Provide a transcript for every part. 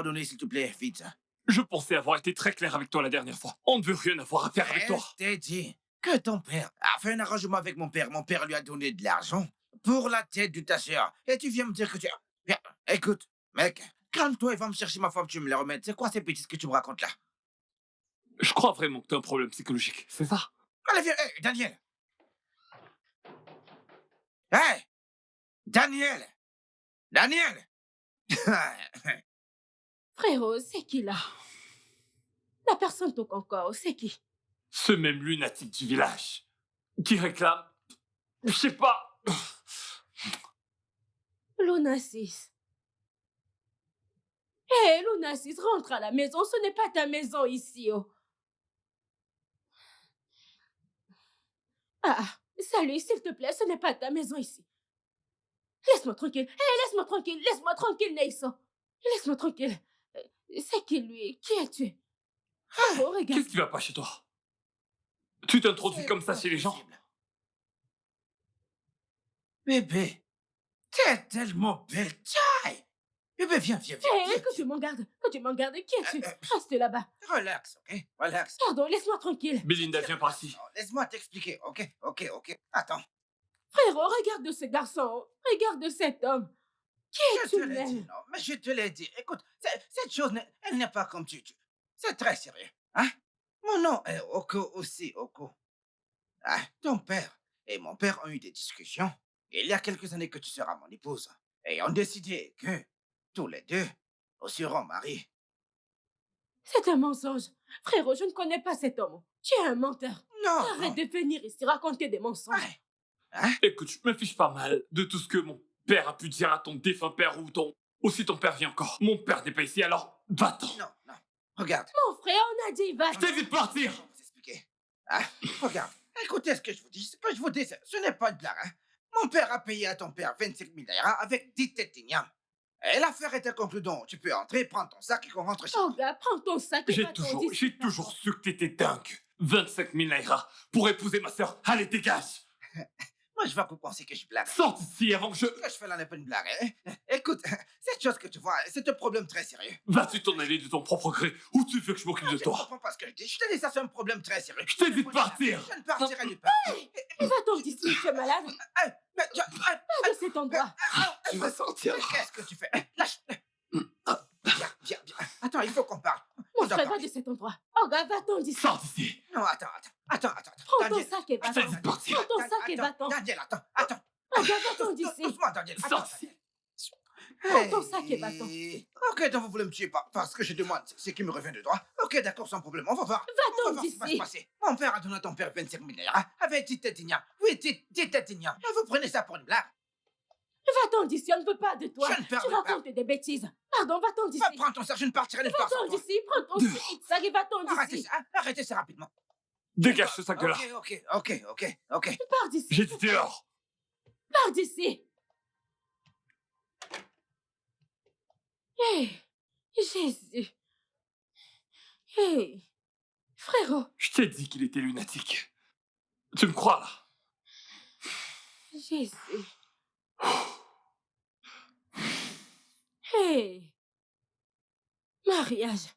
Pardonnez, s'il te plaît, vite. Je pensais avoir été très clair avec toi la dernière fois. On ne veut rien avoir à faire avec toi. Je t'ai dit que ton père a fait un arrangement avec mon père. Mon père lui a donné de l'argent pour la tête de ta sœur. Et tu viens me dire que tu... Bien, écoute, mec, calme-toi et va me chercher ma femme, tu me la remets. C'est quoi ces bêtises que tu me racontes là? Je crois vraiment que t'as un problème psychologique, c'est ça? Allez, viens, hey, Daniel. Hey, Daniel. Daniel. Frérot, c'est qui là? La personne toque encore, c'est qui? Ce même lunatique du village qui réclame... Je sais pas... Lunassis. Hé, Lunassis, rentre à la maison, ce n'est pas ta maison ici, oh. Ah, salut, s'il te plaît, ce n'est pas ta maison ici. Laisse-moi tranquille. Hé, laisse-moi tranquille, Neyso. Laisse-moi tranquille. C'est qui lui? Qui es-tu? Oh, regarde. Qu'est-ce qui va pas chez toi? Tu t'introduis C'est comme ça pas chez les gens? possible. Bébé, t'es tellement belle taille. Bébé, viens, viens, viens. Hé, viens, que tu m'en gardes. Que tu m'en gardes. Qui es-tu? Euh, Reste là-bas. Relax, ok? Relax. Pardon, laisse-moi tranquille. Belinda, viens par ici. Non, laisse-moi t'expliquer, ok? Attends, Frérot, regarde ce garçon. Regarde cet homme. Qui je te es-tu l'ai dit, même? non, mais je te l'ai dit. Écoute, cette chose, elle n'est pas comme tu... C'est très sérieux, hein? Mon nom est Oko aussi, Oko. Ah, ton père et mon père ont eu des discussions. Il y a quelques années que tu seras mon épouse. Et ont décidé que, tous les deux, nous serons mariés. C'est un mensonge. Frérot, je ne connais pas cet homme. Tu es un menteur. Non, Arrête de venir ici raconter des mensonges. Ouais. Hein? Écoute, je me fiche pas mal de tout ce que mon père a pu dire à ton défunt père ou ton... Ou si ton père vient encore. Mon père n'est pas ici, alors va-t'en. Non. Regarde. Mon frère, on a dit va. Je t'invite de partir. Je vais vous expliquer. Ah, regarde. Écoutez ce que je vous dis. Ce que je vous dis, ce n'est pas une blague. Hein. Mon père a payé à ton père 25 000 naira avec 10 têtes d'igname. Et l'affaire était conclue donc. Tu peux entrer, prendre ton sac et qu'on rentre chez Oh toi. gars, prends ton sac et J'ai va-t'en toujours d'ici. su que t'étais dingue. 25 000 naira pour épouser ma sœur. Allez, dégage. Moi, je vois que vous pensez que je blague. Sors d'ici avant que je... Ce que je fais là n'est pas une blague. Hein. Écoute, cette chose que tu vois, c'est un problème très sérieux. Vas-tu t'en aller de ton propre gré ou tu veux que je m'occupe de Je ne toi? comprends pas ce que je dis. Je te dis, ça, c'est un problème très sérieux. Je t'ai dit de partir. Je ne partirai nulle part. Va-t'en d'ici, tu es malade. Hey, mais Pas de cet endroit. Tu vas sortir. Qu'est-ce que tu fais? Lâche. Viens. Attends, il faut qu'on parle. Mon On doit frère, va parler. de cet endroit. Oh gars, va-t'en d'ici. Sors d'ici. Non, attends. Prends ton Daniel. sac et Je t'ai va-t'en. dit de partir. Prends ton sac et va-t'en. Daniel, attends. Oh gars, va-t'en d'ici. Doucement, Daniel. Sors Attends, d'ici. Prends ton sac et va-t'en. Ok, donc vous voulez me tuer parce que je demande ce qui me revient de droit. Ok, d'accord, sans problème. On va voir. Va-t'en On va voir ce qui va se d'ici. passer. Mon père a donné à ton père 25 000 naira avec 10 têtes d'igname. Oui, 10 têtes d'igname. Mais vous prenez ça pour une blague. Va-t'en d'ici, on ne veut pas de toi. Je ne perds Tu pas. racontes des bêtises. Pardon, va-t'en d'ici. Va prendre ton sac, je ne partirai nulle part sans Va-t'en toi. d'ici, prends ton petit sac et va-t'en d'ici. Arrêtez ça rapidement. Dégage ce sac de là. Ok. Pars d'ici. J'ai dit dehors. Pars d'ici. Hé, Jésus. Hé, frérot. Je t'ai dit qu'il était lunatique. Tu me crois là? Jésus. Hé. Mariage.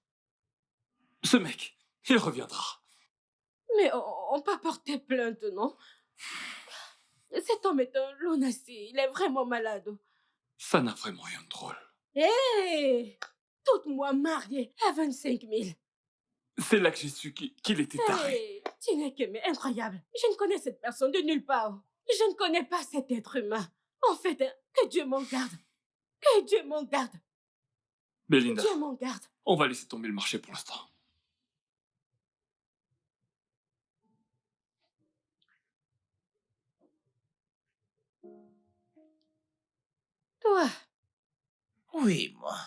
Ce mec, il reviendra. Mais on peut porter plainte, non? Cet homme est un lunatique. Il est vraiment malade. Ça n'a vraiment rien de drôle. Hé! Toute moi mariée à 25 000. C'est là que j'ai su qu'il était taré. Hey, tu n'es que mais incroyable. Je ne connais cette personne de nulle part. Je ne connais pas cet être humain. En fait, que Dieu m'en garde. Que Dieu m'en garde. Belinda, Dieu m'en garde. on va laisser tomber le marché pour l'instant. Toi, Oui, moi.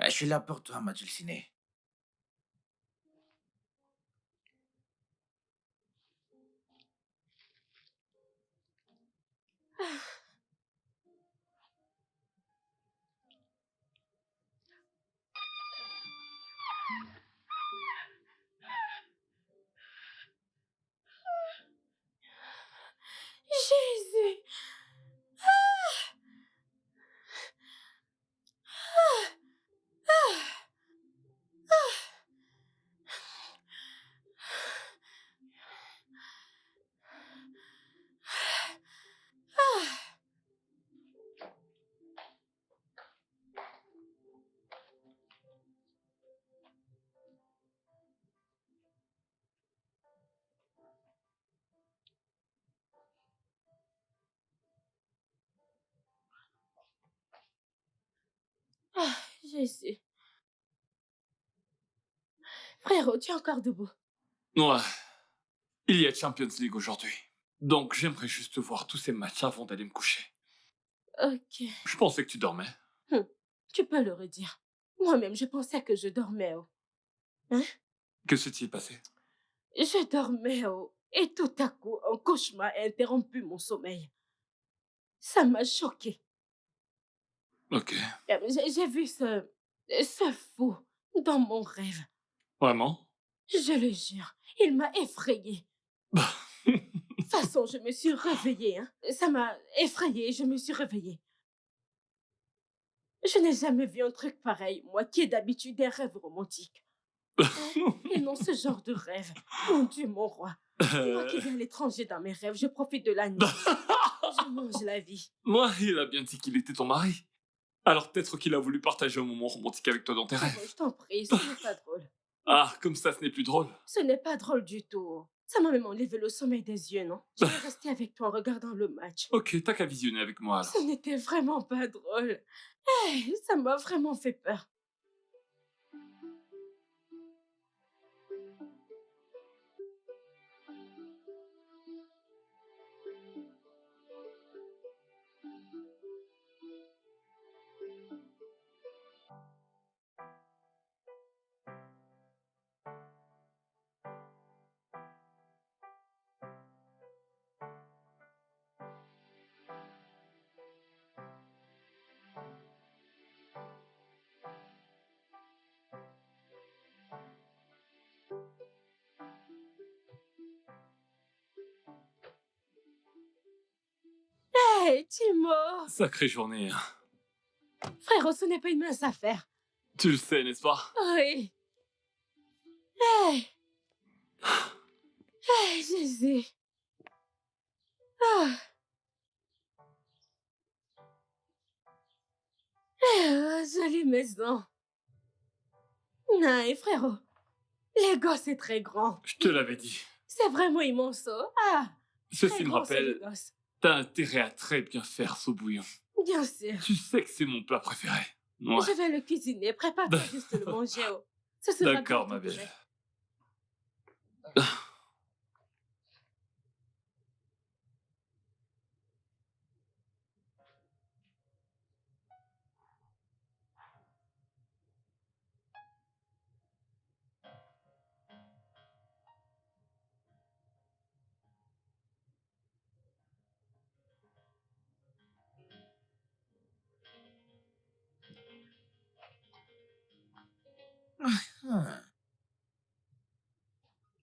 Je suis là pour toi, ma dulcinée. Jésus. Jésus. Frérot, tu es encore debout. Ouais. Il y a Champions League aujourd'hui. Donc j'aimerais juste voir tous ces matchs avant d'aller me coucher. Ok. Je pensais que tu dormais. Tu peux le redire. Moi-même, je pensais que je dormais. Que s'est-il passé? Je dormais. Et tout à coup, un cauchemar a interrompu mon sommeil. Ça m'a choqué. Ok. J'ai vu ce fou dans mon rêve. Vraiment? Je le jure, il m'a effrayée. Bah. De toute façon, je me suis réveillée. Ça m'a effrayée et je me suis réveillée. Je n'ai jamais vu un truc pareil, moi qui ai d'habitude des rêves romantiques. Et non, ce genre de rêve. Mon Dieu, mon roi. Moi qui vais à l'étranger dans mes rêves, je profite de la nuit. Je mange la vie. Moi, il a bien dit qu'il était ton mari. Alors peut-être qu'il a voulu partager un moment romantique avec toi dans tes rêves. Je t'en prie, ce n'est pas drôle. Ah, comme ça, ce n'est plus drôle. Ce n'est pas drôle du tout. Ça m'a même enlevé le sommeil des yeux, non? Je vais rester avec toi en regardant le match. Ok, t'as qu'à visionner avec moi alors. Ce n'était vraiment pas drôle. Ça m'a vraiment fait peur. Hey, Timo! Sacrée journée. Hein. Frérot, ce n'est pas une mince affaire. Tu le sais, n'est-ce pas? Oui. Hey! Hey, Jésus! Ah! Jolie maison. Non, frérot, les gosses, c'est très grand. Je te l'avais dit. C'est vraiment immense. Ah! Ceci Très me grand, c'est les rappelle, gosses. t'as intérêt à très bien faire ce bouillon. Bien sûr. Tu sais que c'est mon plat préféré. Ouais. Je vais le cuisiner. Prépare-toi juste le manger. Ce sera D'accord, bientôt ma belle. prêt. Ah.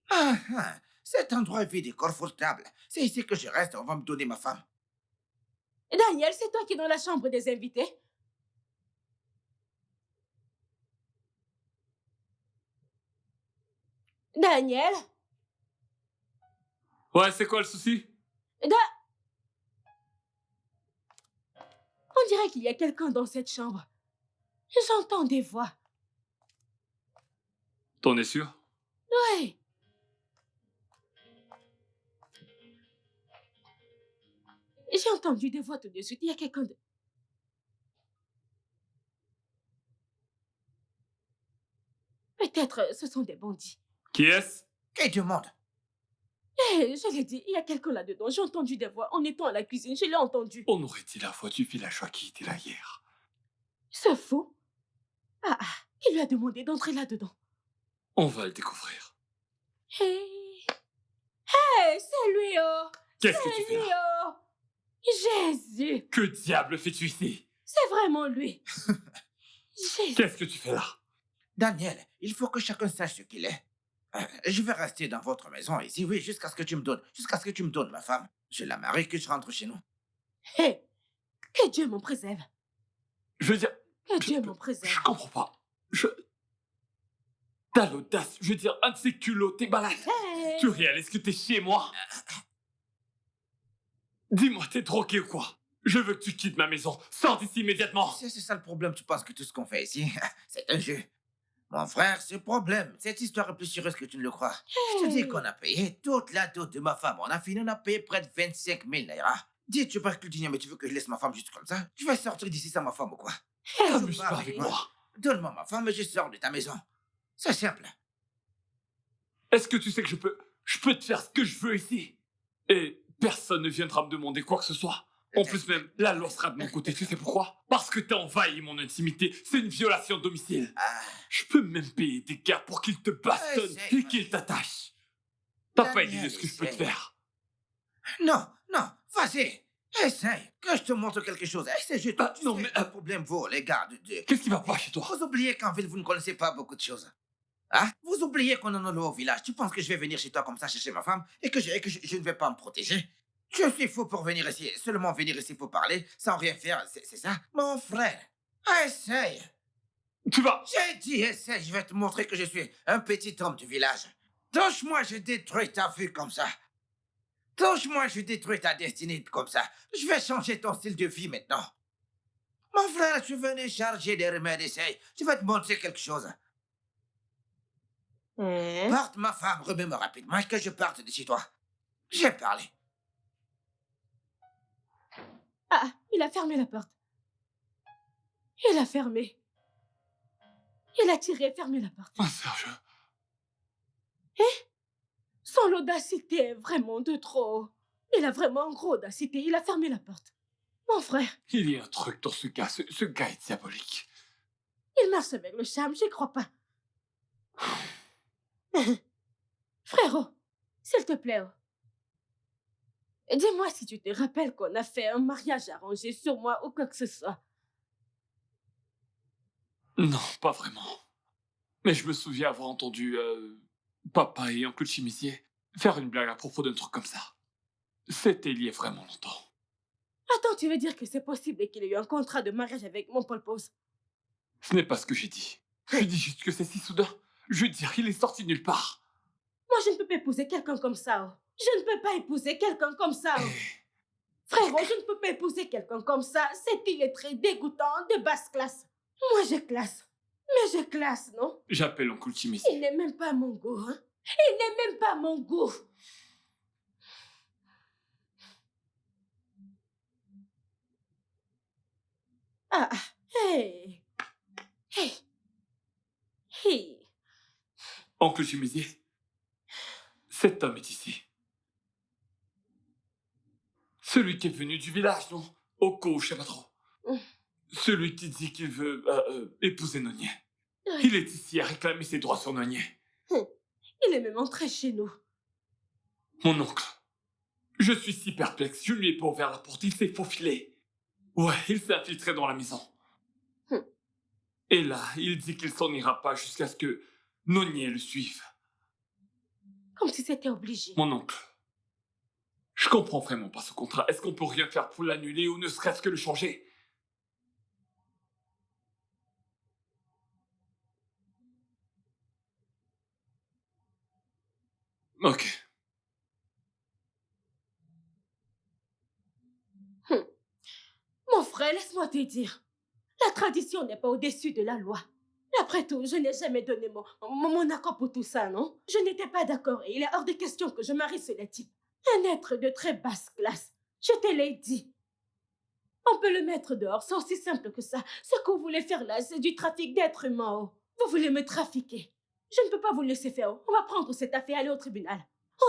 Ah, ah. Cet endroit est vide et confortable. C'est ici que je reste, on va me donner ma femme. Daniel, c'est toi qui es dans la chambre des invités? Daniel? Ouais, c'est quoi le souci? On dirait qu'il y a quelqu'un dans cette chambre. J'entends des voix. T'en es sûr? Oui. J'ai entendu des voix tout de suite. Il y a quelqu'un de... Peut-être ce sont des bandits. Qui est-ce? Qui demande? Je l'ai dit, il y a quelqu'un là-dedans. J'ai entendu des voix en étant à la cuisine. Je l'ai entendu. On aurait dit la fois du villageois qui était là hier. Ce fou? Ah, qui lui a demandé d'entrer là-dedans? On va le découvrir. Hey, hey, c'est lui, oh! Qu'est-ce que tu C'est fais lui, là? oh! Jésus! Que diable fais-tu ici? C'est vraiment lui. Jésus! Qu'est-ce que tu fais là? Daniel, il faut que chacun sache ce qu'il est. Je vais rester dans votre maison ici, oui, jusqu'à ce que tu me donnes ma femme. Je la marie, que je rentre chez nous. Hey, que Dieu m'en préserve. Je veux dire, Que Dieu m'en préserve. je comprends pas. T'as l'audace, je veux dire, un de ces culots, t'es malade. Hey. Tu réalises que t'es chez moi? Dis-moi, t'es drogué ou quoi? Je veux que tu quittes ma maison. Sors d'ici immédiatement. C'est ça le problème, tu penses que tout ce qu'on fait ici, c'est un jeu. Mon frère, ce problème, cette histoire est plus sérieuse que tu ne le crois. Je te dis qu'on a payé toute la dot de ma femme. On a payé près de 25 000 naira. Dis, tu parles que tu dis, mais tu veux que je laisse ma femme juste comme ça? Tu vas sortir d'ici sans ma femme ou quoi? T'amuses pas avec moi. donne-moi ma femme et je sors de ta maison. C'est simple. Est-ce que tu sais que je peux te faire ce que je veux ici? Et personne ne viendra me demander quoi que ce soit. En plus même, la loi sera de mon côté. Tu sais pourquoi? Parce que t'as envahi mon intimité. C'est une violation de domicile. Ah, Je peux même payer des gars pour qu'ils te bastonnent Essaye. et qu'ils t'attachent. T'as pas Daniel, idée de ce que je peux te essaye. faire. non, vas-y. Essaye, que je te montre quelque chose. Essaye, je te... Ah, non, mais, le problème, vous, les gars, Qu'est-ce qui va pas chez toi? vous oubliez qu'en ville, vous ne connaissez pas beaucoup de choses. Hein? Vous oubliez qu'on est dans le haut village. Tu penses que je vais venir chez toi comme ça, chercher ma femme, et que je ne vais pas me protéger? Je suis fou pour venir ici, seulement venir ici pour parler, sans rien faire, c'est ça? Mon frère, essaye. Tu vas... J'ai dit essaye, je vais te montrer que je suis un petit homme du village. Touche-moi, je détruis ta vue comme ça. Touche-moi, je détruis ta destinée comme ça. Je vais changer ton style de vie maintenant. Mon frère, je venais charger des remèdes, essaye. Je vais te montrer quelque chose. Porte ma femme, remets-moi rapidement que je parte de chez toi. J'ai parlé. Ah, il a fermé la porte. Il a fermé. Il a tiré et fermé la porte. Ah, Serge... Son audacité est vraiment de trop. Il a vraiment une grosse audacité. Il a fermé la porte. Mon frère, Il y a un truc dans ce gars. Ce gars est diabolique. il marche avec le charme, j'y crois pas. Frérot, s'il te plaît, dis-moi si tu te rappelles qu'on a fait un mariage arrangé sur moi ou quoi que ce soit. Non, pas vraiment. Mais je me souviens avoir entendu papa et oncle Chimissier faire une blague à propos d'un truc comme ça. C'était il y a vraiment longtemps. Attends, tu veux dire que c'est possible qu'il ait eu un contrat de mariage avec mon Paul Pose? Ce n'est pas ce que j'ai dit. Je dis juste que c'est si soudain. Je veux dire, il est sorti de nulle part. Moi, je ne peux pas épouser quelqu'un comme ça. Je ne peux pas épouser quelqu'un comme ça. Frérot, je ne peux pas épouser quelqu'un comme ça. C'est qu'il est très dégoûtant, de basse classe. Moi, j'ai classe. Mais j'ai classe, non? J'appelle oncle Chimissier. Il n'est même pas mon goût, hein? Il n'est même pas mon goût. Ah, hey. Hey. Hey. Oncle Chimissier, cet homme est ici. Celui qui est venu du village, non? Oko, je sais pas trop. Celui qui dit qu'il veut épouser Nonier. Il est ici à réclamer ses droits sur Nonier. Il est même entré chez nous. Mon oncle. Je suis si perplexe. Je ne lui ai pas ouvert la porte. Il s'est faufilé. Ouais, il s'est infiltré dans la maison. Et là, il dit qu'il s'en ira pas jusqu'à ce que Nonier le suive. Comme si c'était obligé. Mon oncle. Je comprends vraiment pas ce contrat. Est-ce qu'on peut rien faire pour l'annuler ou ne serait-ce que le changer? Ok. Mon frère, laisse-moi te dire. La tradition n'est pas au-dessus de la loi. Après tout, je n'ai jamais donné mon accord pour tout ça, non? Je n'étais pas d'accord et il est hors de question que je marie ce type. Un être de très basse classe. Je te l'ai dit. On peut le mettre dehors, c'est aussi simple que ça. Ce que vous voulez faire là, c'est du trafic d'êtres humains. Oh. Vous voulez me trafiquer. Je ne peux pas vous laisser faire. Oh. On va prendre cette affaire et aller au tribunal.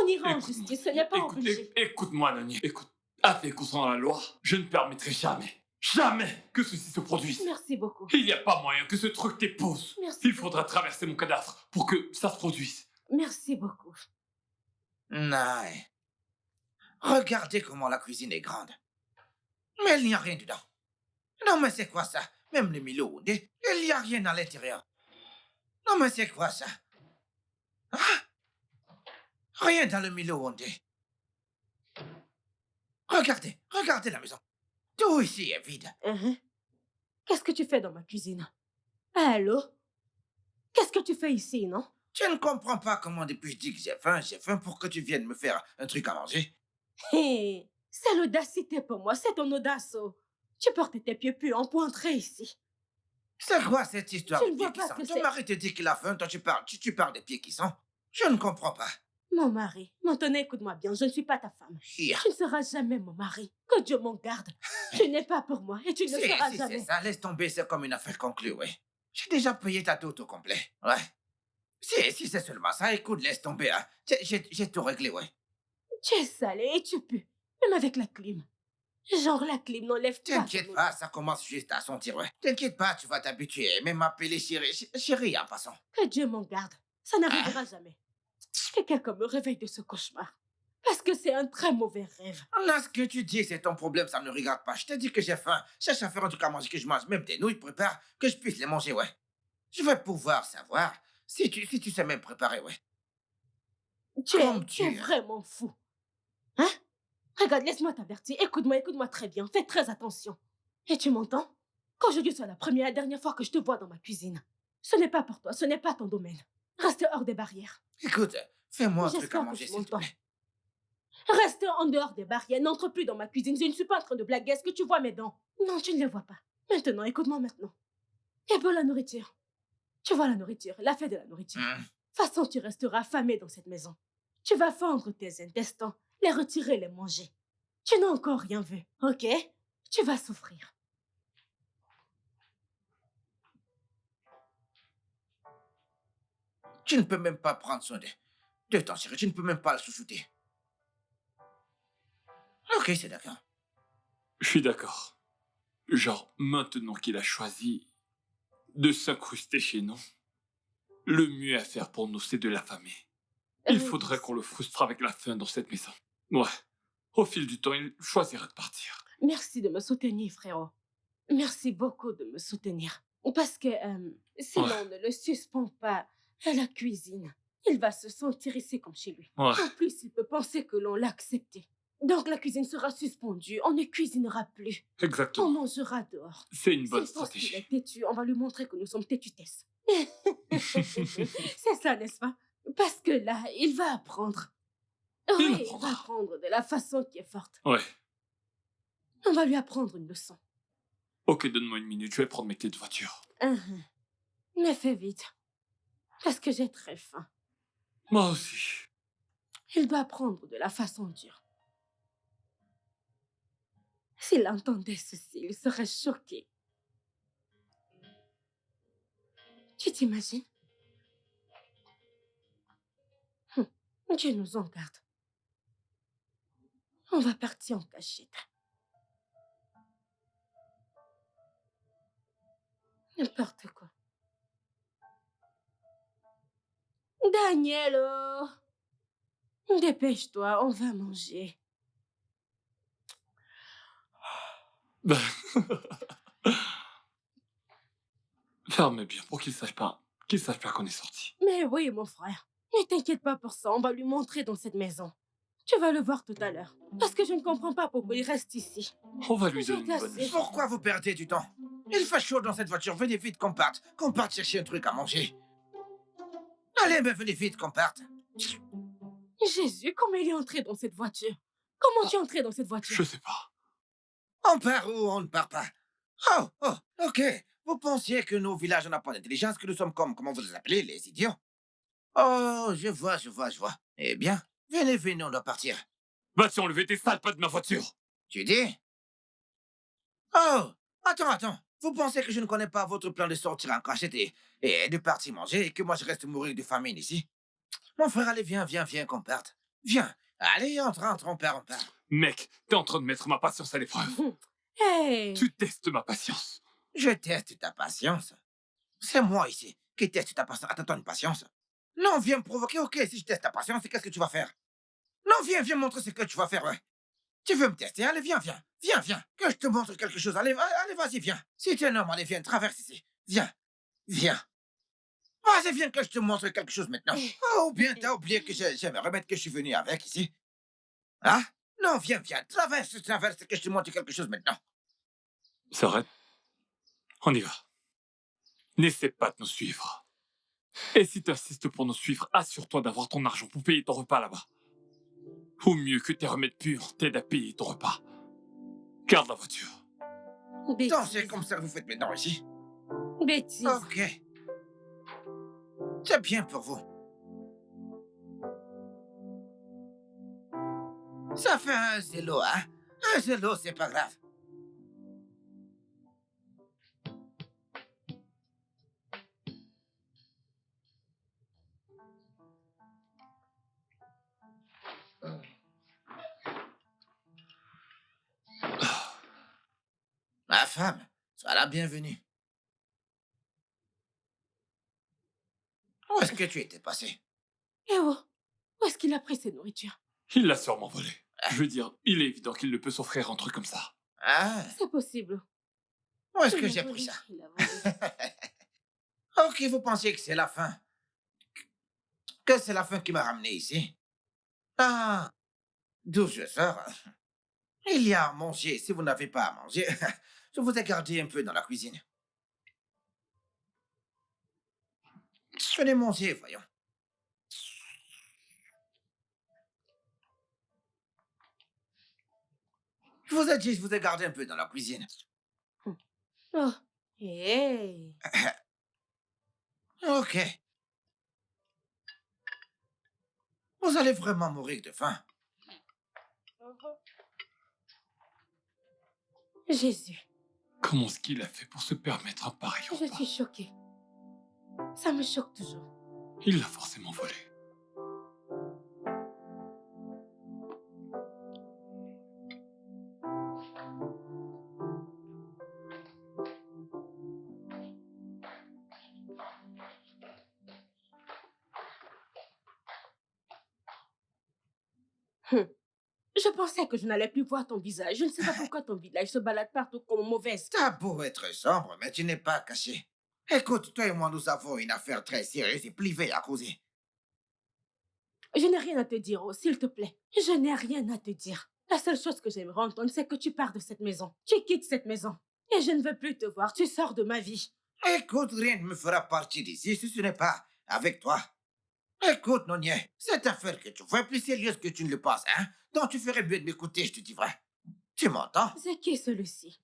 On ira en justice, ce n'est pas obligé. Écoute-moi, Nonier. Écoute. Avec ou sans la loi, je ne permettrai jamais que ceci se produise. Merci beaucoup. Il n'y a pas moyen que ce truc t'épouse. Merci. Il faudra traverser mon cadavre pour que ça se produise. Merci beaucoup. Non. Regardez comment la cuisine est grande. Mais il n'y a rien dedans. Non, mais c'est quoi ça? Même le Milo, il n'y a rien à l'intérieur. Non, mais c'est quoi ça? Ah? Rien dans le Milo Hondé. Regardez la maison. Tout ici est vide. Qu'est-ce que tu fais dans ma cuisine? Allô? Qu'est-ce que tu fais ici, non? Tu ne comprends pas comment depuis je dis que j'ai faim pour que tu viennes me faire un truc à manger. Hé, c'est l'audacité pour moi, c'est ton audace. Oh. Tu portes tes pieds puants pour entrer ici. C'est quoi cette histoire Je de ne pieds vois qui pas sentent? que Ton c'est- mari te dit qu'il a faim, toi tu parles des pieds qui sentent. Je ne comprends pas. Mon mari, maintenant écoute-moi bien, je ne suis pas ta femme. Here. Tu ne seras jamais mon mari. Que Dieu m'en garde. Tu n'es pas pour moi et tu ne le seras Si, jamais. c'est ça, laisse tomber, c'est comme une affaire conclue, oui. J'ai déjà payé ta dot au complet. Ouais. Si c'est seulement ça, écoute, laisse tomber, hein. J'ai tout réglé, ouais. Tu es salé et tu pues. Même avec la clim. Genre, la clim n'enlève pas T'inquiète ton pas, odeur. ça commence juste à sentir, ouais. T'inquiète pas, tu vas t'habituer. Même m'appeler chérie, chérie en passant. Que Dieu m'en garde. Ça n'arrivera jamais. Que quelqu'un me réveille de ce cauchemar. Parce que c'est un très mauvais rêve. Là, ce que tu dis, c'est ton problème, ça me regarde pas. Je t'ai dit que j'ai faim. Cherche à faire un truc à manger que je mange. Même des nouilles, prépare, que je puisse les manger, ouais. Je vais pouvoir savoir si tu sais même préparer, ouais. Comme Tu es tu... vraiment fou. Hein? Regarde, laisse-moi t'avertir. Écoute-moi très bien. Fais très attention. Et tu m'entends? Qu'aujourd'hui soit la première et la dernière fois que je te vois dans ma cuisine. Ce n'est pas pour toi, ce n'est pas ton domaine. Reste hors des barrières. Écoute, fais-moi un truc à J'espère que manger, tu s'il te m'entends. plaît. Reste en dehors des barrières. N'entre plus dans ma cuisine. Je ne suis pas en train de blaguer. Est-ce que tu vois mes dents? Non, tu ne les vois pas. Maintenant, écoute-moi maintenant. Et bon, la nourriture. Tu vois la nourriture, la fête de la nourriture. De toute façon, tu resteras affamé dans cette maison. Tu vas fendre tes intestins, les retirer, les manger. Tu n'as encore rien vu, ok? Tu vas souffrir. Tu ne peux même pas prendre soin de ton chéri. Tu ne peux même pas le chouchouter. Ok, c'est d'accord. Je suis d'accord. Genre, maintenant qu'il a choisi de s'incruster chez nous, le mieux à faire pour nous, c'est de l'affamer. Il faudrait qu'on le frustre avec la faim dans cette maison. Ouais. Au fil du temps, il choisira de partir. Merci de me soutenir, frérot. Merci beaucoup de me soutenir. Parce que si Ouais. l'on ne le suspend pas à la cuisine, il va se sentir ici comme chez lui. Ouais. En plus, il peut penser que l'on l'a accepté. Donc la cuisine sera suspendue, on ne cuisinera plus. On Exactement. mangera dehors. C'est une bonne S'il pense qu'il est stratégie. têtu, on va lui montrer que nous sommes têtutesses. C'est ça, n'est-ce pas? Parce que là, il va apprendre. Oui, il va apprendra. apprendre de la façon qui est forte. Ouais. On va lui apprendre une leçon. Ok, donne-moi une minute, je vais prendre mes clés de voiture. Mais fais vite. Parce que j'ai très faim. Moi aussi. Il doit apprendre de la façon dure. S'il entendait ceci, il serait choqué. Tu t'imagines? Dieu nous en garde. On va partir en cachette. N'importe quoi. Danielo! Dépêche-toi, on va manger. Ferme bien pour qu'il sache pas qu'on est sorti. Mais oui, mon frère. Ne t'inquiète pas pour ça, on va lui montrer dans cette maison. Tu vas le voir tout à l'heure. Parce que je ne comprends pas pourquoi il reste ici. On va lui J'ai donner une bonne cassé. leçon. Pourquoi vous perdez du temps? Il fait chaud dans cette voiture. Venez vite qu'on parte. Qu'on parte chercher un truc à manger. Allez, mais venez vite qu'on parte. Jésus, comment il est entré dans cette voiture? Comment tu es entré dans cette voiture? Je sais pas. On part ou on ne part pas? Oh, ok. Vous pensiez que nos villages n'ont pas d'intelligence, que nous sommes comme, comment vous les appelez, les idiots? Oh, je vois. Eh bien, venez, on doit partir. Vas-tu enlever tes sales pas de ma voiture? Tu dis? Oh, attends. Vous pensez que je ne connais pas votre plan de sortir en cachette et de partir manger et que moi je reste mourir de famine ici? Mon frère, allez, viens, qu'on parte. Viens. Allez, entre, on part. Mec, t'es en train de mettre ma patience à l'épreuve. Hey! Tu testes ma patience. Je teste ta patience. C'est moi ici qui teste ta patience. Attends, une patience. Non, viens me provoquer, ok, si je teste ta patience, qu'est-ce que tu vas faire? Non, viens montrer ce que tu vas faire, ouais. Tu veux me tester? Allez, viens. Que je te montre quelque chose. Allez, vas-y, viens. Si tu es un homme, allez, viens, traverse ici. Viens. Vas-y, viens que je te montre quelque chose maintenant. Oh, ou bien t'as oublié que j'ai mes remèdes que je suis venu avec ici. Hein? Non, viens, traverse, que je te montre quelque chose maintenant. S'arrête. On y va. N'essaie pas de nous suivre. Et si t'insistes pour nous suivre, assure-toi d'avoir ton argent pour payer ton repas là-bas. Ou mieux que tes remèdes purs t'aident à payer ton repas. Garde la voiture. Non, c'est comme ça que vous faites maintenant ici. Bêtise. Ok. C'est bien pour vous. Ça fait un zélo, hein? Un zélo, c'est pas grave. femme, sois la bienvenue. Où est-ce que tu étais passé? Eh oh, où est-ce qu'il a pris ses nourritures? Il l'a sûrement volé. Je veux dire, il est évident qu'il ne peut s'offrir un truc comme ça. Ah, C'est possible. où est-ce Il que a j'ai pris volé, ça? il a volé. Ok, vous pensez que c'est la fin? Que c'est la fin qui m'a ramené ici? Ah, d'où je sors? Il y a à manger. Si vous n'avez pas à manger, je vous ai gardé un peu dans la cuisine. Venez manger, voyons. Je vous ai dit, je vous ai gardé un peu dans la cuisine. Oh, hey. Ok. Vous allez vraiment mourir de faim. Jésus, Comment est-ce qu'il a fait pour se permettre un pareil je repas? suis choquée. Ça me choque toujours. Il l'a forcément volé. Hum. Je pensais que je n'allais plus voir ton visage. Je ne sais pas pourquoi ton visage se balade partout comme mauvaise. T'as beau être sombre, mais tu n'es pas caché. Écoute, toi et moi, nous avons une affaire très sérieuse et privée à causer. Je n'ai rien à te dire, oh, s'il te plaît. Je n'ai rien à te dire. La seule chose que j'aimerais entendre, c'est que tu pars de cette maison. Tu quittes cette maison. Et je ne veux plus te voir. Tu sors de ma vie. Écoute, rien ne me fera partir d'ici si ce n'est pas avec toi. Écoute, Nonier, cette affaire que tu vois est plus sérieuse que tu ne le penses, hein? Donc tu ferais mieux de m'écouter, je te dis vrai. Tu m'entends? C'est qui celui-ci?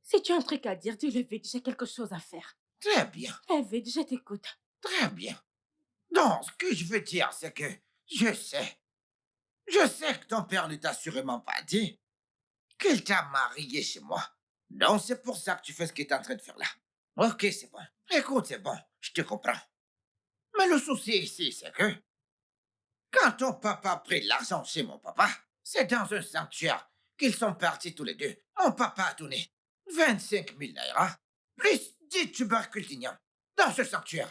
Si tu as un truc à dire, dis-le vite. J'ai quelque chose à faire. Très bien, Fais vite, je t'écoute. très bien. Donc, ce que je veux dire, c'est que je sais. Je sais que ton père ne t'a sûrement pas dit qu'il t'a marié chez moi. Donc, c'est pour ça que tu fais ce qu'il est en train de faire là. Ok, c'est bon. Écoute, c'est bon, je te comprends. Mais le souci ici, c'est que quand ton papa a pris l'argent chez mon papa, c'est dans un sanctuaire qu'ils sont partis tous les deux. Mon papa a donné 25 000 naira, plus 10 tubercules d'igname, dans ce sanctuaire.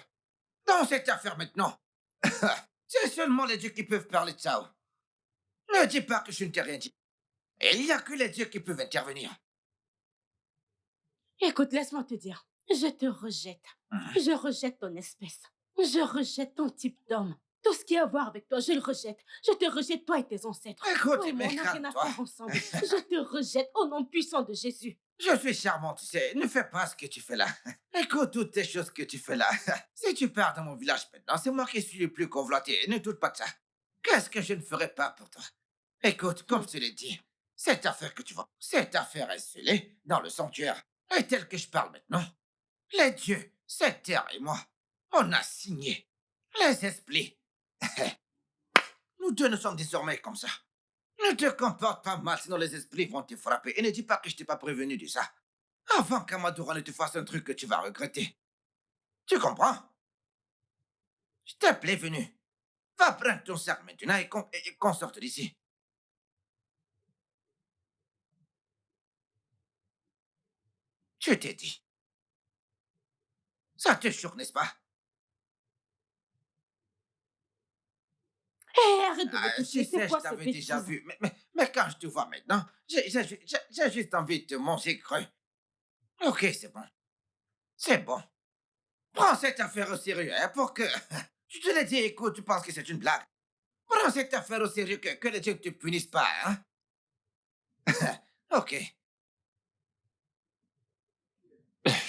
Dans cette affaire maintenant, c'est seulement les dieux qui peuvent parler de ça. Ne dis pas que je ne t'ai rien dit. Il n'y a que les dieux qui peuvent intervenir. Écoute, laisse-moi te dire. Je te rejette. Je rejette ton espèce. Je rejette ton type d'homme. Tout ce qui a à voir avec toi, je le rejette. Je te rejette, toi et tes ancêtres. Écoute, Toi et moi, mais on n'a rien à calme-toi. faire ensemble. Je te rejette au nom puissant de Jésus. Je suis charmante, tu sais. Ne fais pas ce que tu fais là. Écoute toutes ces choses que tu fais là. Si tu pars dans mon village maintenant, c'est moi qui suis le plus convoité. Ne doute pas de ça. Qu'est-ce que je ne ferais pas pour toi? Écoute, comme je te l'ai dit, cette affaire que tu vois, cette affaire est scellée dans le sanctuaire. Et tel que je parle maintenant, les dieux, cette terre et moi, on a signé. Les esprits. Nous deux, nous sommes désormais comme ça. Ne te comporte pas mal, sinon les esprits vont te frapper. Et ne dis pas que je t'ai pas prévenu de ça. Avant qu'Amadora ne te fasse un truc que tu vas regretter. Tu comprends? Je t'ai prévenu. Va prendre ton sac maintenant et qu'on sorte d'ici. Je t'ai dit. Ça te choque, n'est-ce pas? Hé, arrête de me Tu toucher. sais, C'est je quoi cette t'avais déjà bêtise? vu. Mais quand je te vois maintenant, j'ai juste envie de te manger creux. Ok, c'est bon. C'est bon. Prends cette affaire au sérieux, hein, pour que... Je te l'ai dit, écoute, tu penses que c'est une blague. Prends cette affaire au sérieux que les dieux ne te punissent pas, hein? Ok.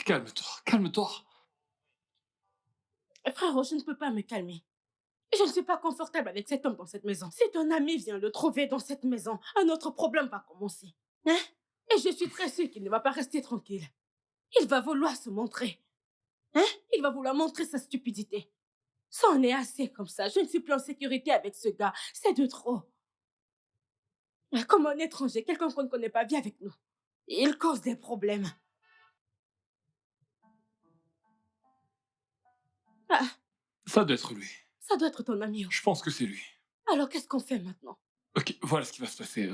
Calme-toi, calme-toi. Frérot, je ne peux pas me calmer. Je ne suis pas confortable avec cet homme dans cette maison. Si ton ami vient le trouver dans cette maison, un autre problème va commencer. Hein? Et je suis très sûre qu'il ne va pas rester tranquille. Il va vouloir se montrer. Hein? Il va vouloir montrer sa stupidité. Ça en est assez comme ça. Je ne suis plus en sécurité avec ce gars. C'est de trop. Comme un étranger, quelqu'un qu'on ne connaît pas, vient avec nous. Il cause des problèmes. Ah, Ça doit être lui. ça doit être ton ami. Je pense que c'est lui. Alors qu'est-ce qu'on fait maintenant? Ok, voilà ce qui va se passer.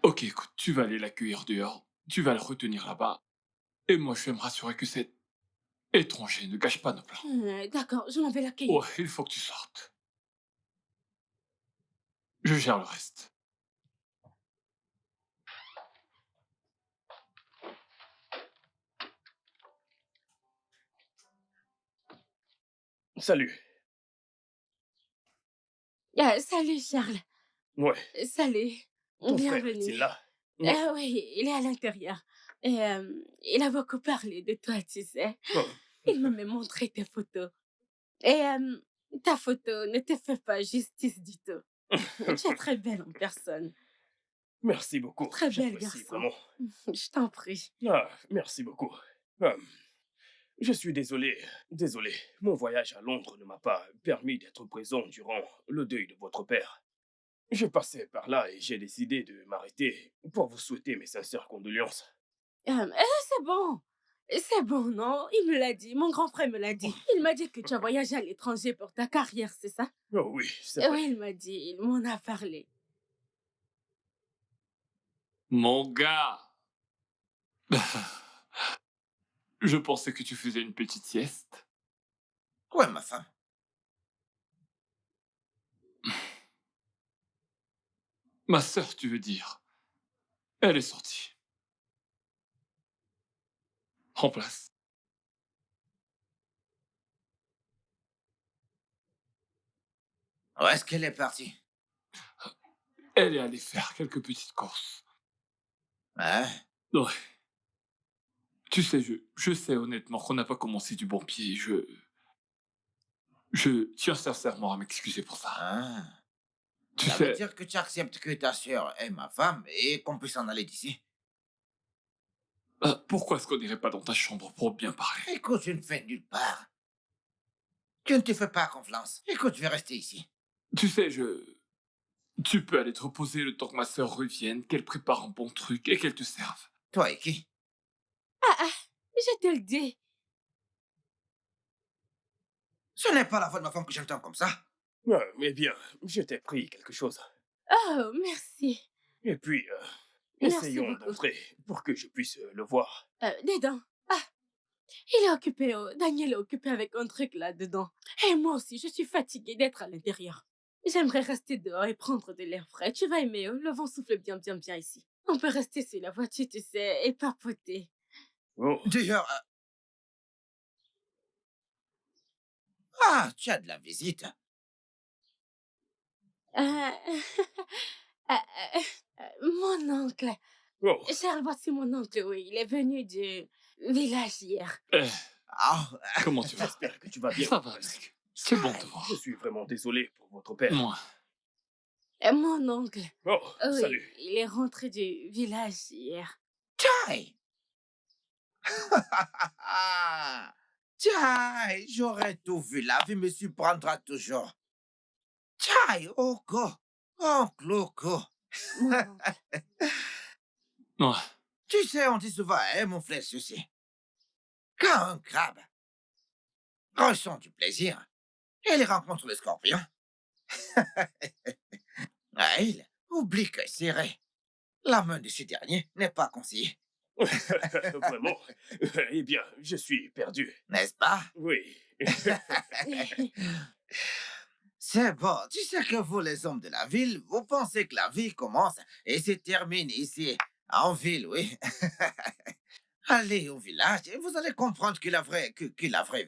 Ok, écoute, tu vas aller l'accueillir dehors, tu vas le retenir là-bas, et moi je vais me rassurer que cet étranger ne gâche pas nos plans. D'accord, je m'en vais l'accueillir. Ouais, il faut que tu sortes. Je gère le reste. Salut. Salut Charles. Ouais, Salut. ton frère Bienvenue. est-il là? Ouais. Oui, il est à l'intérieur. Et il a beaucoup parlé de toi, tu sais. Oh. Il m'a même montré tes photos. Et ta photo ne te fait pas justice du tout. Tu es très belle en personne. Merci beaucoup. Très bel J'apprécie garçon. vraiment. Je t'en prie. Ah, merci beaucoup. Ah, je suis désolé. Mon voyage à Londres ne m'a pas permis d'être présent durant le deuil de votre père. Je passais par là et j'ai décidé de m'arrêter pour vous souhaiter mes sincères condoléances. C'est bon. C'est bon, non? Il me l'a dit. Mon grand frère me l'a dit. Il m'a dit que tu as voyagé à l'étranger pour ta carrière, c'est ça? Oh oui, c'est vrai. Oui, il m'a dit. Il m'en a parlé. Mon gars, je pensais que tu faisais une petite sieste. Où est ma femme? Ma sœur, tu veux dire. Elle est sortie. En place. Où est-ce qu'elle est partie? Elle est allée faire quelques petites courses. Hein? Ouais. Tu sais, je sais honnêtement qu'on n'a pas commencé du bon pied. Je tiens sincèrement à m'excuser pour ça. Ah. Tu Ça veut sais, dire que tu acceptes que ta sœur est ma femme et qu'on puisse en aller d'ici. pourquoi est-ce qu'on n'irait pas dans ta chambre pour bien parler? Écoute, je ne fais nulle part. Tu ne te fais pas confiance. Écoute, je vais rester ici. Tu sais, tu peux aller te reposer le temps que ma sœur revienne, qu'elle prépare un bon truc et qu'elle te serve. Toi et qui? Je te le dis. Ce n'est pas la voix de ma femme que j'entends comme ça. Ah, eh bien, je t'ai pris quelque chose. Oh, merci. Et puis, Merci essayons beaucoup. d'entrer pour que je puisse le voir. Dedans. Ah, il est occupé. Daniel est occupé avec un truc là-dedans. Et moi aussi, je suis fatiguée d'être à l'intérieur. J'aimerais rester dehors et prendre de l'air frais. Tu vas aimer, le vent souffle bien, bien, bien ici. On peut rester sur la voiture, tu sais, et papoter. Oh, D'ailleurs, tu as de la visite. Euh, euh, mon oncle. oh, Charles, voici mon oncle, oui. Il est venu du village hier. Ah, Comment tu vas? j'espère que tu vas bien. Ça va, mec. C'est bon de te voir. Je suis vraiment désolé pour votre père. Moi, Mon oncle. Oh, Oui, salut. il est rentré du village hier. Tchaï! Tchaï, j'aurais tout vu. La vie me surprendra toujours. Tchaï, Oko. Oncle Oko. Mon oncle. ouais. Tu sais, on dit souvent, hein, mon frère, ceci. Quand un crabe ressent du plaisir, il rencontre le scorpion. Il oublie que serrer la main de ce dernier n'est pas conseillé, Vraiment. Eh bien, je suis perdu. n'est-ce pas? Oui. C'est bon, tu sais que vous, les hommes de la ville, vous pensez que la vie commence et se termine ici, en ville, oui. Allez au village et vous allez comprendre que la vraie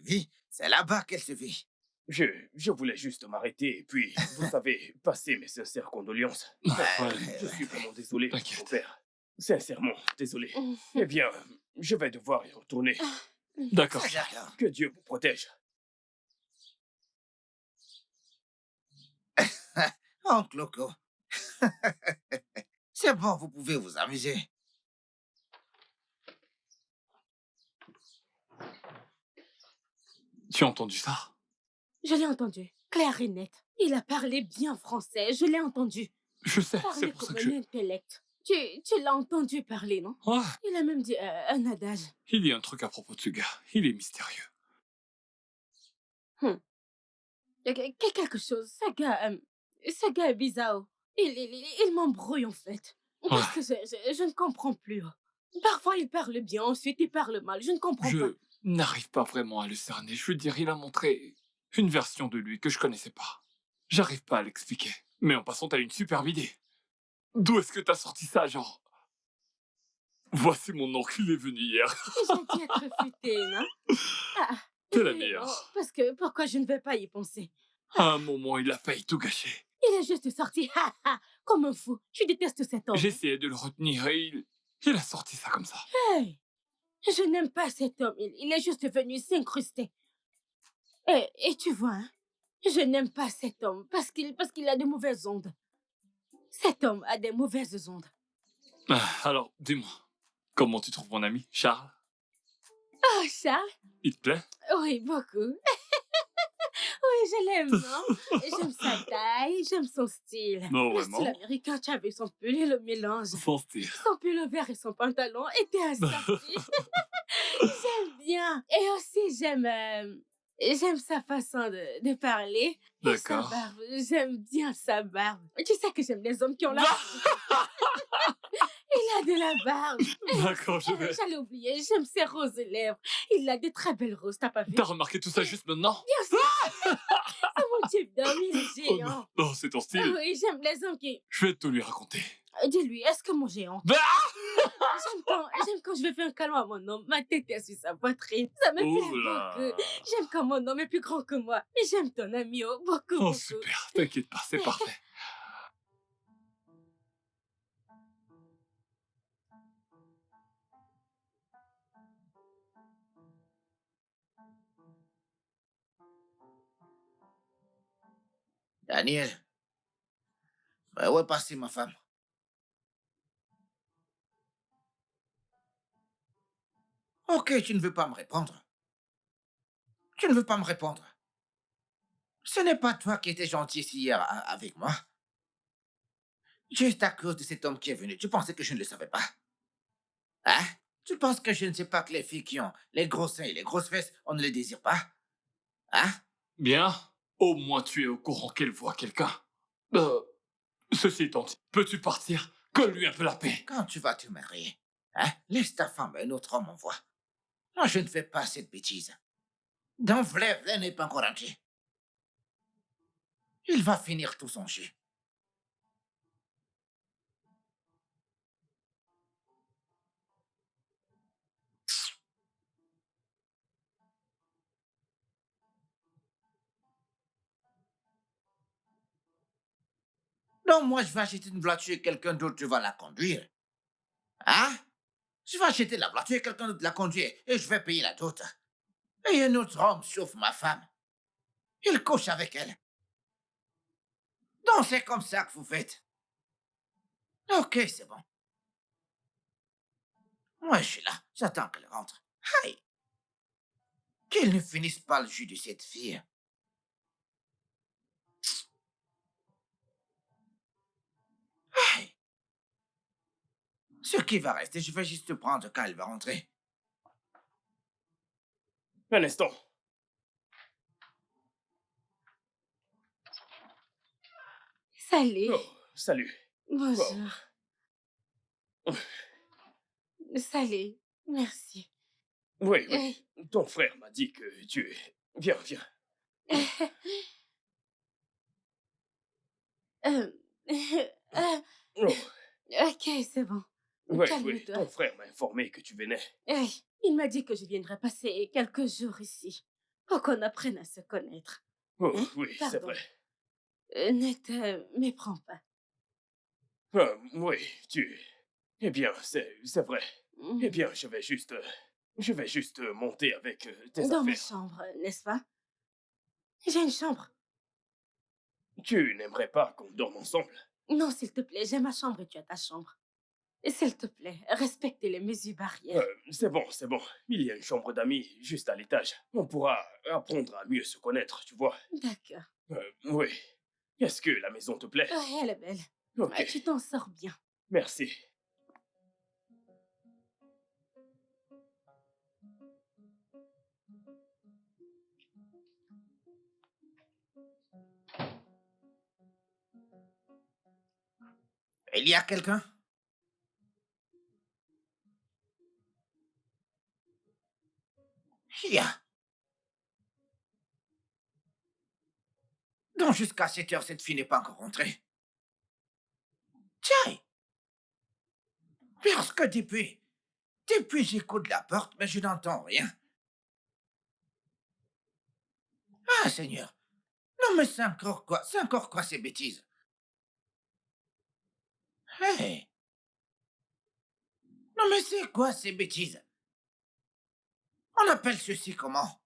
vie, c'est là-bas qu'elle se vit. Je voulais juste m'arrêter et puis, vous savez, passer mes sincères condoléances. Pas de problème. Je suis vraiment désolé pour T'inquiète. mon père. Sincèrement, désolé. Eh bien, je vais devoir y retourner. D'accord. D'accord. Que Dieu vous protège. Oncle Loco. C'est bon, vous pouvez vous amuser. Tu as entendu ça? Je l'ai entendu, clair et net. Il a parlé bien français, je l'ai entendu. Je sais, c'est Parler pour ça comme que un intellect. Tu l'as entendu parler, non? Ouais, Il a même dit un adage. il y a un truc à propos de ce gars. Il est mystérieux. Il y a quelque chose. Ce gars est bizarre. Il m'embrouille, en fait. Parce que je ne comprends plus. Parfois, il parle bien, ensuite, il parle mal. Je ne comprends pas. Je n'arrive pas vraiment à le cerner. Je veux dire, il a montré une version de lui que je connaissais pas. J'arrive pas à l'expliquer. Mais en passant, t'as une superbe idée. D'où est-ce que t'as sorti ça, genre? Voici mon oncle, il est venu hier. J'ai dû être futée, non? Ah, T'es la vraiment, meilleure. parce que pourquoi je ne vais pas y penser? À un moment, il a failli tout gâcher. Il est juste sorti, comme un fou. Je déteste cet homme. J'essayais de le retenir et il a sorti ça comme ça. Hey, je n'aime pas cet homme. Il est juste venu s'incruster. Et tu vois, hein, je n'aime pas cet homme parce qu'il a de mauvaises ondes. Cet homme a des mauvaises ondes. Alors, dis-moi, comment tu trouves mon ami, Charles? Oh, Charles? Il te plaît? Oui, beaucoup. Oui, je l'aime, non? J'aime sa taille, j'aime son style. Non, Le style vraiment? américain, tu as vu son pull et le mélange. Sans style. Son pull vert et son pantalon étaient assortis. J'aime bien. Et aussi, j'aime sa façon de parler. Et sa D'accord. barbe. J'aime bien sa barbe. Tu sais que j'aime les hommes qui ont la barbe. Il a de la barbe. D'accord, je vais. J'allais oublier, j'aime ses roses lèvres. Il a de très belles roses, t'as pas vu? T'as remarqué tout ça juste maintenant? Bien sûr. C'est mon type d'homme, il est Oh géant. non, non, c'est ton style. Oui, j'aime les hommes qui... Je vais tout lui raconter. Dis-lui, est-ce que mon géant... Ah J'aime quand je vais faire un câlin à mon homme, ma tête est sur sa poitrine. Ça me plaît Oh là. beaucoup. J'aime quand mon homme est plus grand que moi. Et j'aime ton ami, oh, beaucoup, Oh, beaucoup. super, t'inquiète pas, c'est parfait. Daniel, où est passée ma femme? Ok, tu ne veux pas me répondre. Tu ne veux pas me répondre. Ce n'est pas toi qui étais gentil ici hier avec moi. Juste à cause de cet homme qui est venu. Tu pensais que je ne le savais pas? Hein? Tu penses que je ne sais pas que les filles qui ont les gros seins et les grosses fesses, on ne les désire pas? Hein? Bien, au moins tu es au courant qu'elle voit quelqu'un. Ceci étant dit, peux-tu partir? Colle-lui un peu la paix. Quand tu vas te marier, hein? Laisse ta femme et un autre homme en voie. Moi, je ne fais pas cette bêtise. Dans Vlev, n'est pas encouragé. Il va finir tout son jus. Donc, moi, je vais acheter une voiture et quelqu'un d'autre, tu vas la conduire. Hein? Je vais acheter la voiture et quelqu'un d'autre la conduire et je vais payer la dot. Et un autre homme sauve ma femme. Il couche avec elle. Donc, c'est comme ça que vous faites. Ok, c'est bon. Moi, je suis là. J'attends qu'elle rentre. Aïe. Qu'elle ne finisse pas le jus de cette fille. Aïe. Ce qui va rester, je vais juste te prendre quand elle va rentrer. Un instant. Salut. Oh, salut. Bonjour. Salut. Merci. Oui, oui. Ton frère m'a dit que tu es... Viens, viens. Euh, euh, Oh, ok, c'est bon. oui, oui. Calme-toi. Ton frère m'a informé que tu venais. Il m'a dit que je viendrais passer quelques jours ici pour qu'on apprenne à se connaître. Oh, Hein? oui, c'est Pardon. vrai. Ne te méprends pas. Oui, tu... Eh bien, c'est vrai. Eh bien, je vais juste monter avec tes Dans ma affaires. chambre, n'est-ce pas? J'ai une chambre. Tu n'aimerais pas qu'on dorme ensemble? Non, s'il te plaît, j'ai ma chambre et tu as ta chambre. Et s'il te plaît, respecte les mesures barrières. C'est bon, c'est bon. Il y a une chambre d'amis juste à l'étage. On pourra apprendre à mieux se connaître, tu vois. D'accord. Oui. Est-ce que la maison te plaît? Ouais, elle est belle. Ok, Tu t'en sors bien. merci. Il y a quelqu'un? Ya. Donc jusqu'à 7 heures, cette fille n'est pas encore rentrée. Tiens, parce que depuis j'écoute la porte, mais je n'entends rien. Ah, Seigneur. Non, mais c'est encore quoi? C'est encore quoi ces bêtises? Hey, non, mais c'est quoi ces bêtises? On appelle ceci comment?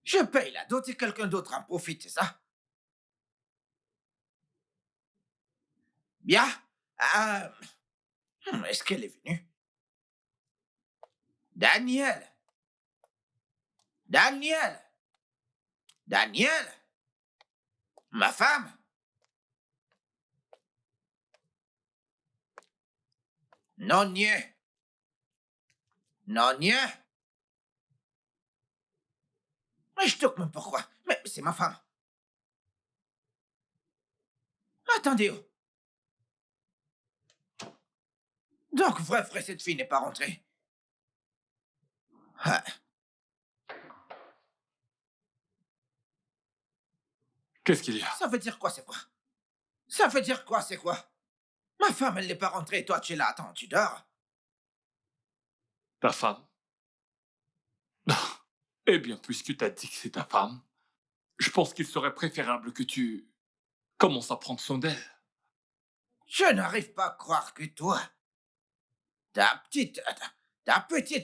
Je paye la dot et quelqu'un d'autre en profite, c'est ça? Bien. Ah, est-ce qu'elle est venue? Daniel! Daniel! Daniel! Ma femme? Non, niais. Non, niais. Mais je toque même pourquoi? Mais c'est ma femme. Attendez. Oh. Donc, vrai, cette fille n'est pas rentrée. Ah, Qu'est-ce qu'il y a? ça veut dire quoi, c'est quoi? Ça veut dire quoi, c'est quoi? Ma femme, elle n'est pas rentrée, toi, tu es là. Attends, tu dors? Ta femme? Eh bien, puisque tu as dit que c'est ta femme, je pense qu'il serait préférable que tu commences à prendre soin d'elle. Je n'arrive pas à croire que toi, ta petite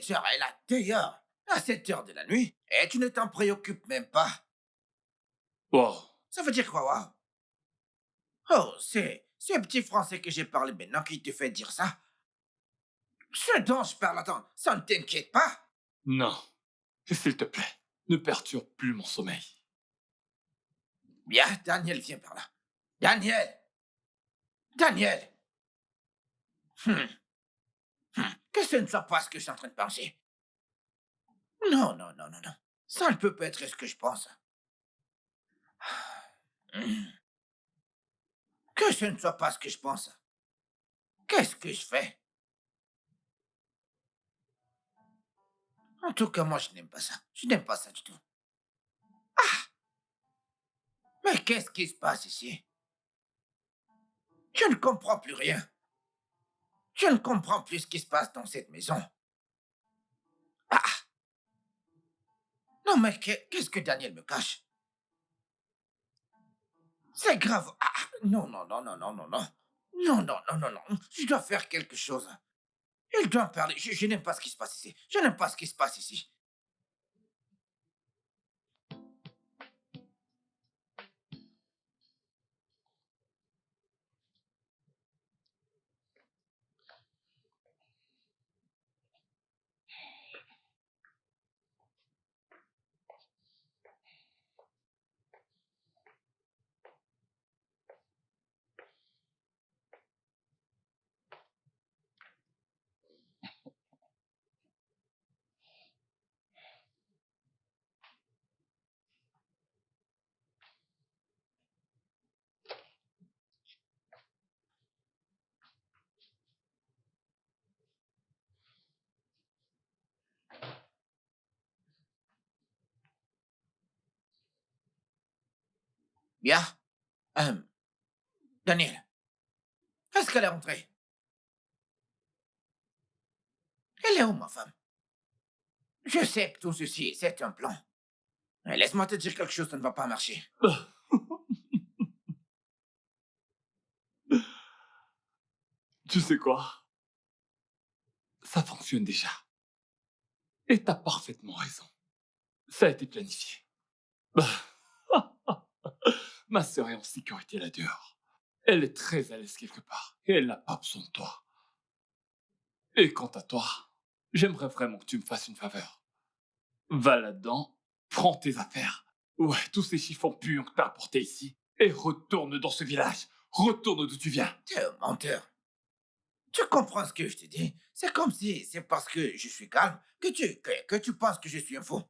sœur, elle a dehors à 7 heures de la nuit et tu ne t'en préoccupes même pas. Wow. Ça veut dire quoi, wow? Oh, c'est ce petit français que j'ai parlé maintenant qui te fait dire ça. Ce dont je parle, attends, ça ne t'inquiète pas? Non. S'il te plaît, ne perturbe plus mon sommeil. Bien, Daniel, viens par là. Daniel! Daniel! Hum, Que ce ne soit pas ce que je suis en train de penser. Non, non, non, non, non. Ça ne peut pas être ce que je pense. Hum, Que ce ne soit pas ce que je pense. Qu'est-ce que je fais? En tout cas, moi, je n'aime pas ça. Je n'aime pas ça du tout. Mais qu'est-ce qui se passe ici? Je ne comprends plus rien. Je ne comprends plus ce qui se passe dans cette maison. Ah! Non, mais qu'est-ce que Daniel me cache? C'est grave. Non, non, non, non, non, non, non. Non, non, non, non, non. Je dois faire quelque chose. Il doit me parler. Je n'aime pas ce qui se passe ici. Je n'aime pas ce qui se passe ici. Bien. Euh, Daniel, est-ce qu'elle est rentrée? Elle est où, ma femme? Je sais que tout ceci, c'est un plan. Mais laisse-moi te dire quelque chose, ça ne va pas marcher. Tu sais quoi? Ça fonctionne déjà. Et t'as parfaitement raison. Ça a été planifié. Ma sœur est en sécurité là dehors. Elle est très à l'aise quelque part. Et elle n'a pas besoin de toi. Et quant à toi, j'aimerais vraiment que tu me fasses une faveur. Va là-dedans, prends tes affaires. Ouais, tous ces chiffons puants que t'as apportés ici. Et retourne dans ce village. Retourne d'où tu viens. Tu es un menteur. Tu comprends ce que je te dis? C'est comme si c'est parce que je suis calme que tu penses que je suis un fou.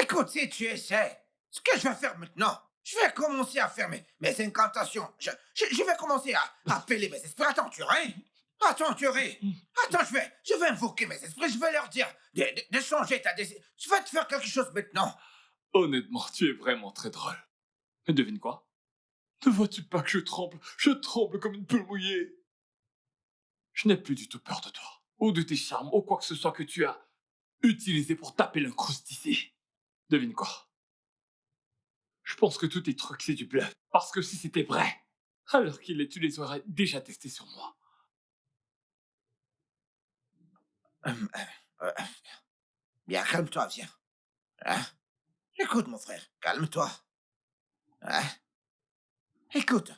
Écoute, si tu essaies, ce que je vais faire maintenant, je vais commencer à faire mes incantations. Je vais commencer à appeler mes esprits. Attends, tu rien? Attends, tu ris. Attends, je vais invoquer mes esprits, je vais leur dire de changer ta décision. Je vais te faire quelque chose maintenant. Honnêtement, tu es vraiment très drôle. Mais devine quoi? Ne vois-tu pas que je tremble? Je tremble comme une poule mouillée. Je n'ai plus du tout peur de toi, ou de tes charmes, ou quoi que ce soit que tu as utilisé pour taper l'incruste ici. Devine quoi? Je pense que tous tes trucs, c'est du bluff. Parce que si c'était vrai, alors qu'il est, tu les aurais déjà testés sur moi. Euh, Bien, calme-toi, viens. Hein? Écoute, mon frère, calme-toi. Hein? Écoute,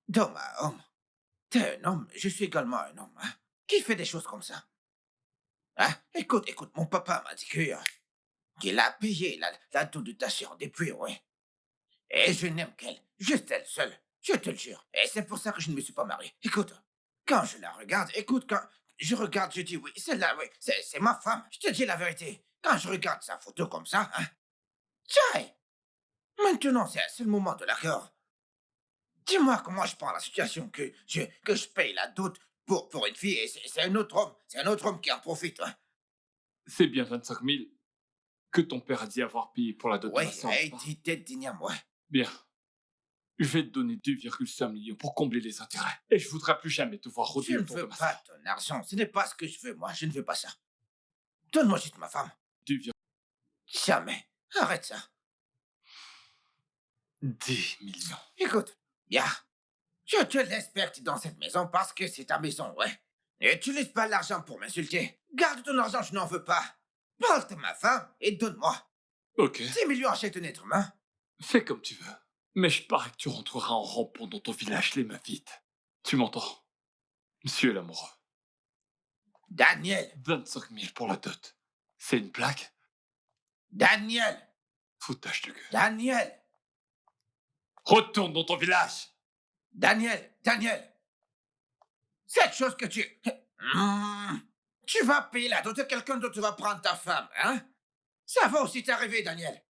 d'homme à homme, t'es un homme, je suis également un homme. Hein? Qui fait des choses comme ça? Hein? Écoute, mon papa m'a dit qu'il a payé la dotation depuis, oui. Et je n'aime qu'elle, juste elle seule, je te le jure. Et c'est pour ça que je ne me suis pas marié. Écoute, quand je la regarde, quand je regarde, je dis oui, celle-là, oui, c'est ma femme. Je te dis la vérité. Quand je regarde sa photo comme ça, hein, tiens, maintenant c'est le moment de l'accord. Dis-moi comment je prends la situation que je paye la dot pour une fille et c'est un autre homme qui en profite. Hein. C'est bien 25 000 que ton père a dit avoir payé pour la dot de Oui, ma sœur, hey, n'est-ce pas? tête d'igname, ouais. Bien. Je vais te donner 2,5 millions pour combler les intérêts. Et je voudrais plus jamais te voir Je rôder ne autour de veux ma pas sœur. ton argent, ce n'est pas ce que je veux, moi, je ne veux pas ça. Donne-moi juste ma femme. 2,10 Jamais. Arrête ça. millions. Écoute, bien. Je te laisse partir dans cette maison parce que c'est ta maison, ouais. N'utilise pas l'argent pour m'insulter. Garde ton argent, je n'en veux pas. Parle de ma femme et donne-moi. Ok. 10 millions achètent un être humain. Fais comme tu veux. Mais je parie que tu rentreras en rampant dans ton village les mains vides. Tu m'entends? Monsieur l'amoureux. Daniel. 25 000 pour la dot. C'est une blague? Daniel. Foutage de gueule. Daniel. Retourne dans ton village! Daniel. Cette chose que tu... Tu vas payer la dot et quelqu'un d'autre va prendre ta femme, hein? Ça va aussi t'arriver, Daniel.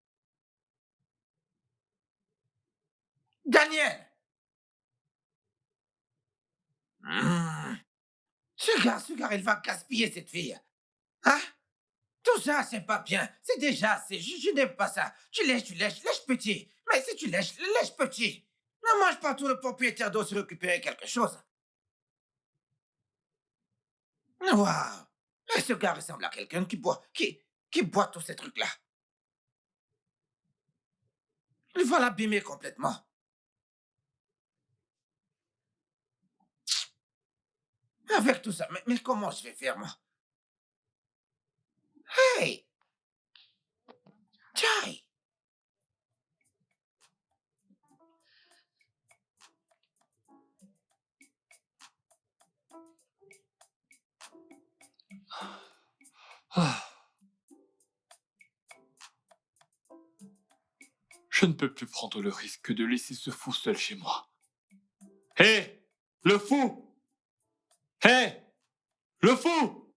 Daniel. Ce gars, il va gaspiller cette fille. Hein? Tout ça, c'est pas bien. C'est déjà assez. Je n'aime pas ça. Lèche petit. Mais si tu lèche petit. Ne mange pas tout le propriétaire doit se récupérer quelque chose. Waouh. Et ce gars ressemble à quelqu'un qui boit tous ces trucs-là. Il va l'abîmer complètement. Avec tout ça, mais comment je vais faire, moi? Hey! Chai! Ah. Je ne peux plus prendre le risque de laisser ce fou seul chez moi. Hé! Le fou! Hé! Le fou!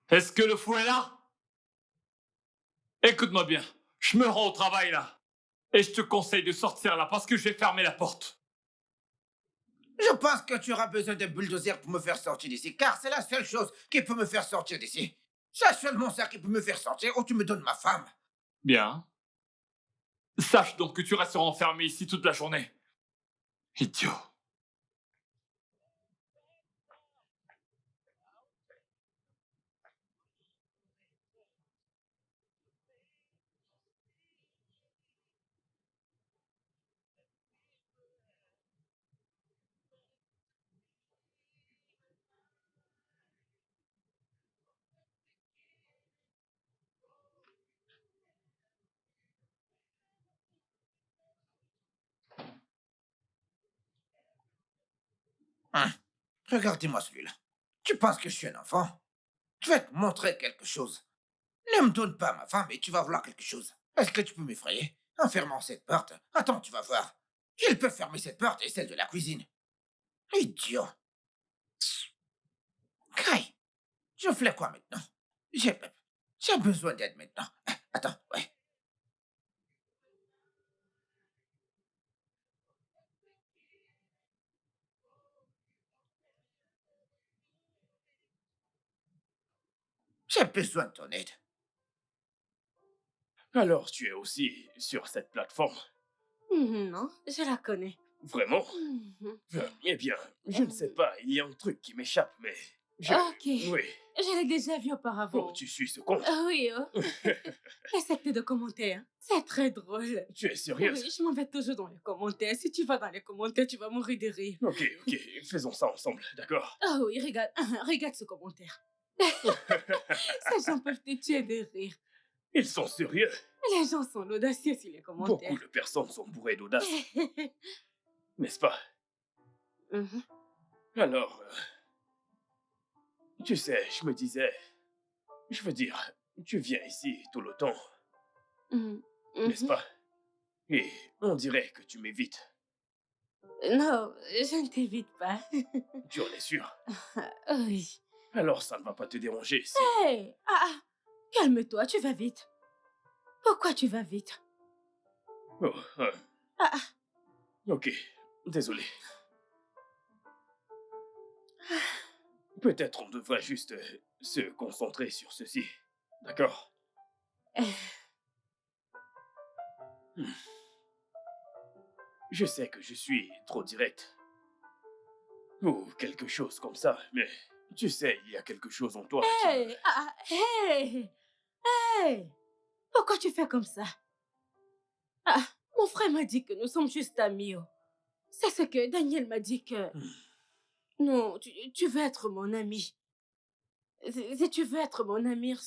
Est-ce que le fou est là? Écoute-moi bien. Je me rends au travail là. Et je te conseille de sortir là parce que je vais fermer la porte. Je pense que tu auras besoin d'un bulldozer pour me faire sortir d'ici, car c'est la seule chose qui peut me faire sortir d'ici. C'est seulement ça qui peut me faire sortir, ou tu me donnes ma femme. Bien. Sache donc que tu resteras enfermé ici toute la journée. Idiot. Hein? Regardez-moi celui-là. Tu penses que je suis un enfant? Je vais te montrer quelque chose. Ne me donne pas ma femme et tu vas vouloir quelque chose. Est-ce que tu peux m'effrayer en fermant cette porte? Attends, tu vas voir. Il peut fermer cette porte et celle de la cuisine. Idiot. Kai, je fais quoi maintenant? J'ai j'ai besoin d'aide maintenant. Attends, ouais. J'ai besoin de ton aide. Alors, tu es aussi sur cette plateforme? Non, je la connais. Vraiment? Mhm. Eh bien, je ne sais pas, il y a un truc qui m'échappe, mais... Ok. Oui. Je l'ai déjà vu Oh, auparavant. tu suis ce compte? Ah oui, oh. Accepte de commenter. Hein. C'est très drôle. Tu es sérieuse? Oui, je m'en vais toujours dans les commentaires. Si tu vas dans les commentaires, tu vas mourir de rire. Ok, faisons ça ensemble, d'accord? Ah oui, regarde, regarde ce commentaire. Ces gens peuvent te tuer de rire. Ils sont sérieux. Les gens sont audacieux sur les Beaucoup commentaires. de personnes sont bourrées d'audace, n'est-ce pas? Mhm. Alors, tu sais, je me disais... Je veux dire, tu viens ici tout le temps, Mhm. n'est-ce pas? Et on dirait que tu m'évites. Non, je ne t'évite pas. Tu en es sûr? Oui. Alors ça ne va pas te déranger si... Hey, calme-toi, tu vas vite. Pourquoi tu vas vite? Oh, Ah, ok, désolé. Peut-être on devrait juste se concentrer sur ceci, d'accord? Hmm. Je sais que je suis trop direct. Ou quelque chose comme ça, mais tu sais, il y a quelque chose en toi qui... hey, hey, hey. Pourquoi tu fais comme ça? Ah, mon frère m'a dit que nous sommes juste amis. Oh. C'est ce que Daniel m'a dit que... Non, tu veux être mon ami. Si tu veux être mon ami,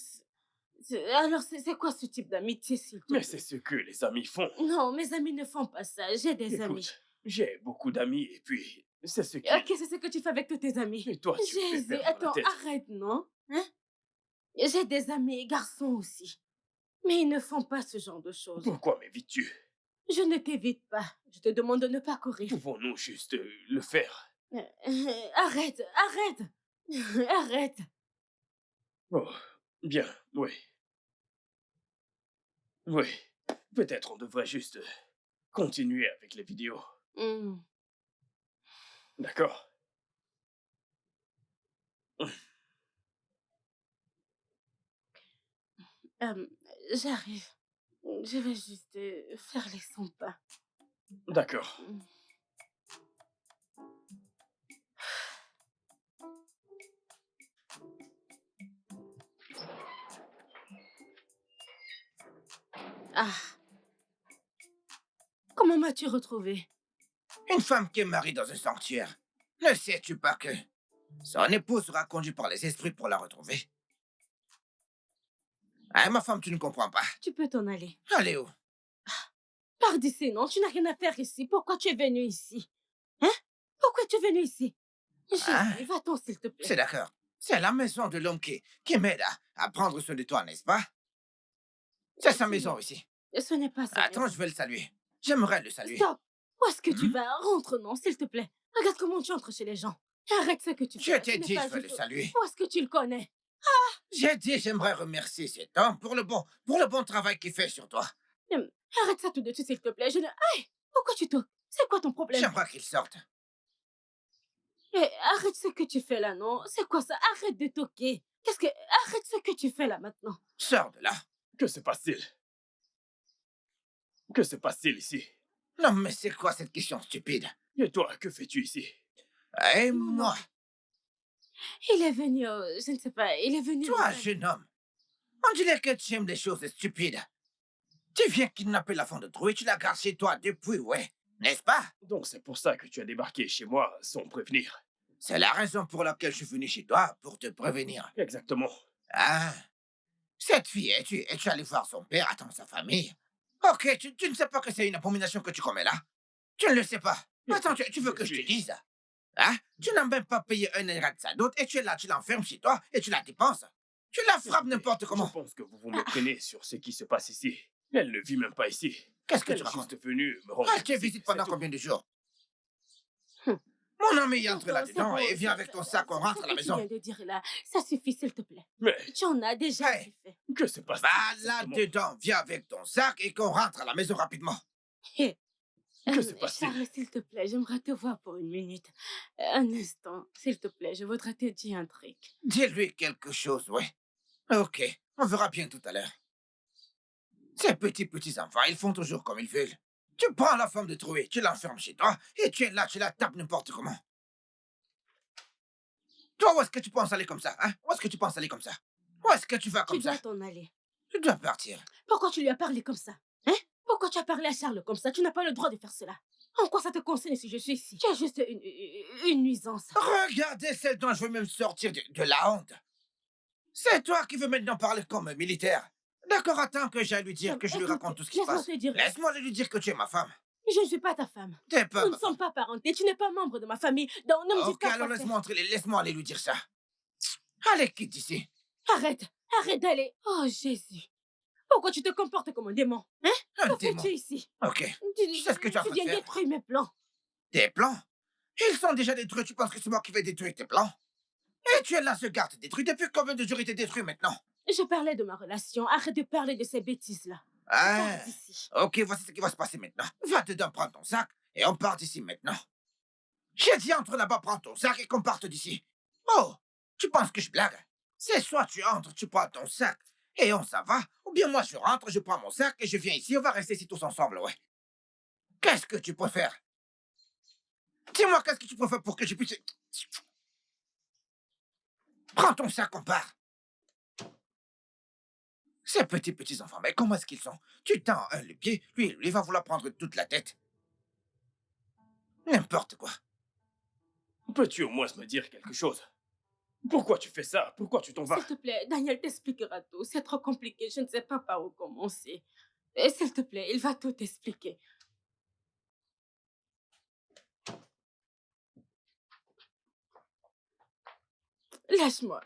alors c'est quoi ce type d'amitié, s'il te plaît? Mais c'est ce que les amis font. Non, mes amis ne font pas ça. J'ai des amis. Écoute, j'ai beaucoup d'amis et puis c'est ce qui... Ok, c'est ce que tu fais avec tous tes amis. Et toi, tu me fais Jésus, perdre la attends, tête. arrête, non? Hein? J'ai des amis garçons aussi. Mais ils ne font pas ce genre de choses. Pourquoi m'évites-tu? Je ne t'évite pas. Je te demande de ne pas courir. Pouvons-nous juste le faire? Arrête, arrête. Arrête. Oh, bien, oui. Oui, peut-être on devrait juste continuer avec les vidéos, Hmm. d'accord? J'arrive. Je vais juste faire les 100 pas. D'accord. Ah. Comment m'as-tu retrouvé? Une femme qui est mariée dans un sanctuaire. Ne sais-tu pas que son épouse sera conduite par les esprits pour la retrouver? Hein, ma femme, tu ne comprends pas. Tu peux t'en aller. Allez où? Pars d'ici, non? Tu n'as rien à faire ici. Pourquoi tu es venu ici? Hein? Pourquoi tu es venu ici? Ah. Jésus, va-t'en, s'il te plaît. C'est d'accord. C'est la maison de l'homme qui m'aide à prendre soin de toi, n'est-ce pas? C'est sa maison ici. Ce n'est pas ça. Attends, je vais le saluer. J'aimerais le saluer. Stop! Où est-ce que tu vas? Rentre, non, s'il te plaît. Regarde comment tu entres chez les gens. Arrête ce que tu fais. Je t'ai dit, je vais le saluer. Où est-ce que tu le connais? J'ai dit, j'aimerais remercier cet homme pour le bon travail qu'il fait sur toi. Arrête ça tout de suite, s'il te plaît. Hey! Pourquoi tu toques? C'est quoi ton problème? J'aimerais qu'il sorte. Arrête ce que tu fais là, non? C'est quoi ça? Arrête de toquer. Arrête ce que tu fais là maintenant. Sors de là. Que se passe-t-il? Que se passe-t-il ici? Non, mais c'est quoi cette question stupide? Et toi, que fais-tu ici? Et moi? Il est venu, je ne sais pas, il est venu... Toi, jeune homme, on dirait que tu aimes des choses stupides. Tu viens kidnapper la femme de trou et tu la gardes chez toi depuis, ouais. N'est-ce pas? Donc c'est pour ça que tu as débarqué chez moi sans prévenir. C'est la raison pour laquelle je suis venu chez toi, pour te prévenir. Exactement. Ah, cette fille, es-tu allé voir son père, attends, sa famille? Ok, tu ne sais pas que c'est une abomination que tu commets là? Tu ne le sais pas. Attends, tu veux que je te dise? Hein? Tu n'as même pas payé un euro de sa dot et tu es là, tu l'enfermes chez toi et tu la dépenses. Tu la frappes n'importe comment. Je pense que vous vous méprenez sur ce qui se passe ici. Elle ne vit même pas ici. Qu'est-ce que Elle tu est racontes? juste venue me rendre Elle te visite, visite pendant c'est tout. combien de jours? Hum. Mon ami entre Attends, là-dedans c'est bon, et viens avec ton sac, on rentre à la Ce que tu viens maison. de dire là, ça suffit, s'il te plaît. Mais Tu en as déjà Hey. fait. que se passe-t-il Va exactement? là-dedans, viens avec ton sac et qu'on rentre à la maison rapidement. Que se passe-t-il? Charles, s'il te plaît, j'aimerais te voir pour une minute. Un instant, s'il te plaît, je voudrais te dire un truc. Dis-lui quelque chose, ouais. Ok, on verra bien tout à l'heure. Ces petits enfants, ils font toujours comme ils veulent. Tu prends la femme de Troué, tu l'enfermes chez toi, et tu es là, tu la tapes n'importe comment. Toi, où est-ce que tu penses aller comme ça, hein? Où est-ce que tu penses aller comme ça? Où est-ce que tu vas Tu comme ça? dois t'en aller. Tu dois partir. Pourquoi tu lui as parlé comme ça? Hein? Pourquoi tu as parlé à Charles comme ça? Tu n'as pas le droit de faire cela. En quoi ça te concerne si je suis ici? Tu es juste une nuisance. Regardez celle dont je veux même sortir de la honte. C'est toi qui veux maintenant parler comme un militaire. D'accord, attends que j'aille lui dire, que je lui Écoute, raconte tout ce qui se laisse-moi passe. te dire. Laisse-moi lui dire que tu es ma femme. Je ne suis pas ta femme. T'es pas Nous ma ne sommes femme. pas parentés. Tu n'es pas membre de ma famille. Donc ne me dis Ok, pas alors quoi faire. laisse-moi aller lui dire ça. Allez, quitte d'ici. Arrête. Arrête d'aller. Oh, Jésus. Pourquoi tu te comportes comme un démon? Hein? Un Que démon. fais-tu ici? Ok. Tu sais ce que tu as Tu fait viens faire. détruire mes plans. Tes plans? Ils sont déjà détruits. Tu penses que c'est moi qui vais détruire tes plans? Et tu es là, ce garde détruit. Depuis combien de jours il était détruit maintenant? Je parlais de ma relation. Arrête de parler de ces bêtises-là. Ah. Pars d'ici. Ok, voici ce qui va se passer maintenant. Va dedans, prends ton sac et on part d'ici maintenant. J'ai dit entre là-bas, prends ton sac et qu'on parte d'ici. Oh, tu penses que je blague? C'est soit tu entres, tu prends ton sac et on s'en va, ou bien moi je rentre, je prends mon sac et je viens ici, on va rester ici tous ensemble, ouais. Qu'est-ce que tu préfères? Dis-moi, qu'est-ce que tu préfères pour que je puisse... Prends ton sac, on part. Ces petits enfants, mais comment est-ce qu'ils sont? Tu tends un le pied, lui, il va vouloir prendre toute la tête. N'importe quoi. Peux-tu au moins me dire quelque chose? Pourquoi tu fais ça? Pourquoi tu t'en vas? S'il te plaît, Daniel t'expliquera tout. C'est trop compliqué. Je ne sais pas par où commencer. Et s'il te plaît, il va tout expliquer. Lâche-moi.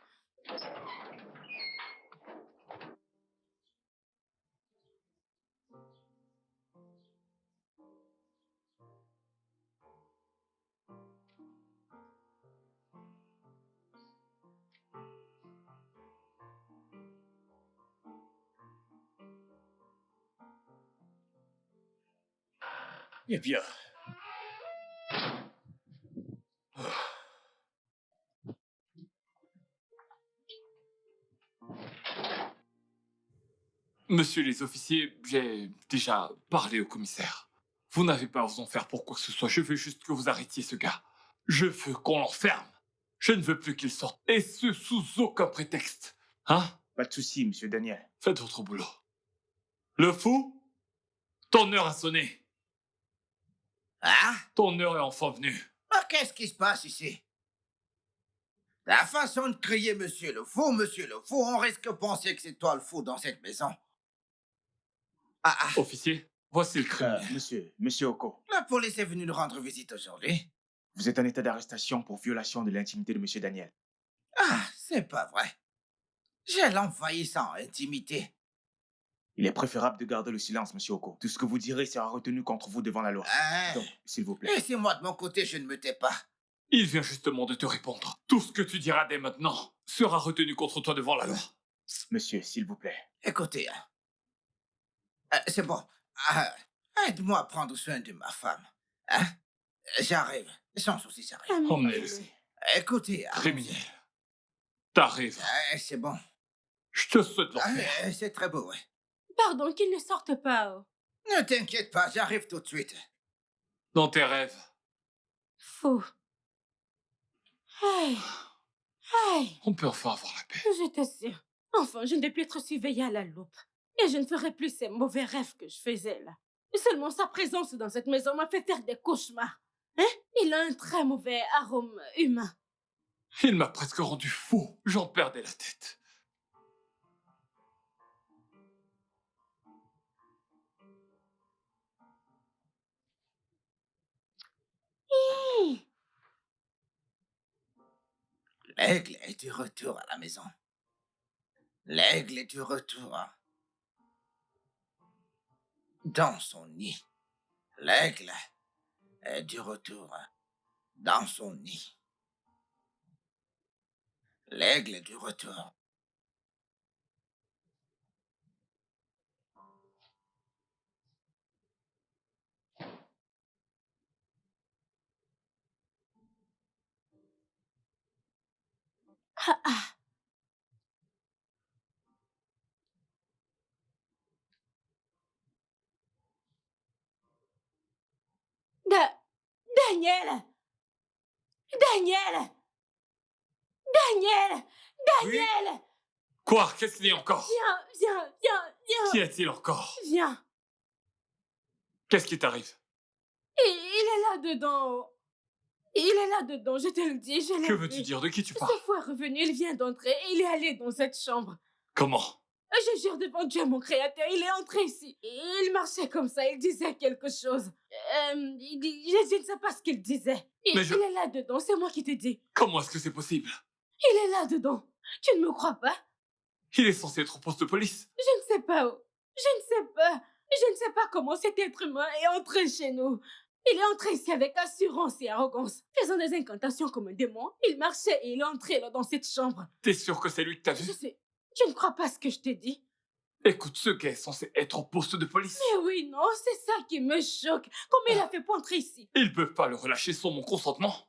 Eh bien. Monsieur les officiers, j'ai déjà parlé au commissaire. Vous n'avez pas à vous en faire pour quoi que ce soit. Je veux juste que vous arrêtiez ce gars. Je veux qu'on l'enferme. Je ne veux plus qu'il sorte. Et ce, sous aucun prétexte. Hein? Pas de souci, monsieur Daniel. Faites votre boulot. Le fou, ton heure a sonné. Ah? Ton heure est enfin venue. Ah, qu'est-ce qui se passe ici? La façon de crier monsieur le fou, on risque de penser que c'est toi le fou dans cette maison. Ah, Officier, voici le criminel. Monsieur Oko, la police est venue nous rendre visite aujourd'hui. vous êtes en état d'arrestation pour violation de l'intimité de monsieur Daniel. Ah, c'est pas vrai. J'ai l'envahi sans intimité. Il est préférable de garder le silence, monsieur Oko. Tout ce que vous direz sera retenu contre vous devant la loi. Ah. Donc, s'il vous plaît. Laissez-moi de mon côté, je ne me tais pas. Il vient justement de te répondre. Tout ce que tu diras dès maintenant sera retenu contre toi devant la loi. Monsieur, s'il vous plaît. Écoutez, c'est bon. Aide-moi à prendre soin de ma femme. Hein? J'arrive. Sans souci, j'arrive. Emmenez-le. Écoutez, Criminel. T'arrives. c'est bon. Je te souhaite l'enfer. C'est très beau, ouais. Pardon, qu'il ne sorte pas. Oh. Ne t'inquiète pas, j'arrive tout de suite. Dans tes rêves. Fou. Hey. Hey. On peut enfin avoir la paix. Je t'assure. Enfin, je ne vais plus être surveillée à la loupe. Et je ne ferai plus ces mauvais rêves que je faisais là. Et seulement sa présence dans cette maison m'a fait faire des cauchemars. Hein? Il a un très mauvais arôme humain. Il m'a presque rendu fou. J'en perdais la tête. L'aigle est du retour à la maison. L'aigle est du retour dans son nid. L'aigle est du retour dans son nid. L'aigle est du retour. Ah, ah. Daniel! Daniel! Daniel! Oui? Daniel! Quoi? Qu'est-ce qu'il y a encore? Viens! Qu'y a-t-il encore? Viens! Qu'est-ce qui t'arrive? Il est là-dedans. Il est là-dedans, je te le dis, je l'ai Que vu. veux-tu dire? De qui tu Ce parles? fois revenu, il vient d'entrer et il est allé dans cette chambre. Comment? Je jure devant Dieu, mon créateur, il est entré ici. Il marchait comme ça, il disait quelque chose. Je ne sais pas ce qu'il disait. Mais je- Il est là-dedans, c'est moi qui te dis. Comment est-ce que c'est possible? Il est là-dedans. Tu ne me crois pas? Il est censé être au poste de police. Je ne sais pas où. Je ne sais pas. Je ne sais pas comment cet être humain est entré chez nous. Il est entré ici avec assurance et arrogance, faisant des incantations comme un démon. Il marchait et il est entré là dans cette chambre. T'es sûr que c'est lui que t'as Je vu? sais. Tu ne crois pas ce que je t'ai dit? Écoute, ce gars est censé être au poste de police. Mais oui, non, c'est ça qui me choque. Comment il a fait pour entrer ici? Ils peuvent pas le relâcher sans mon consentement.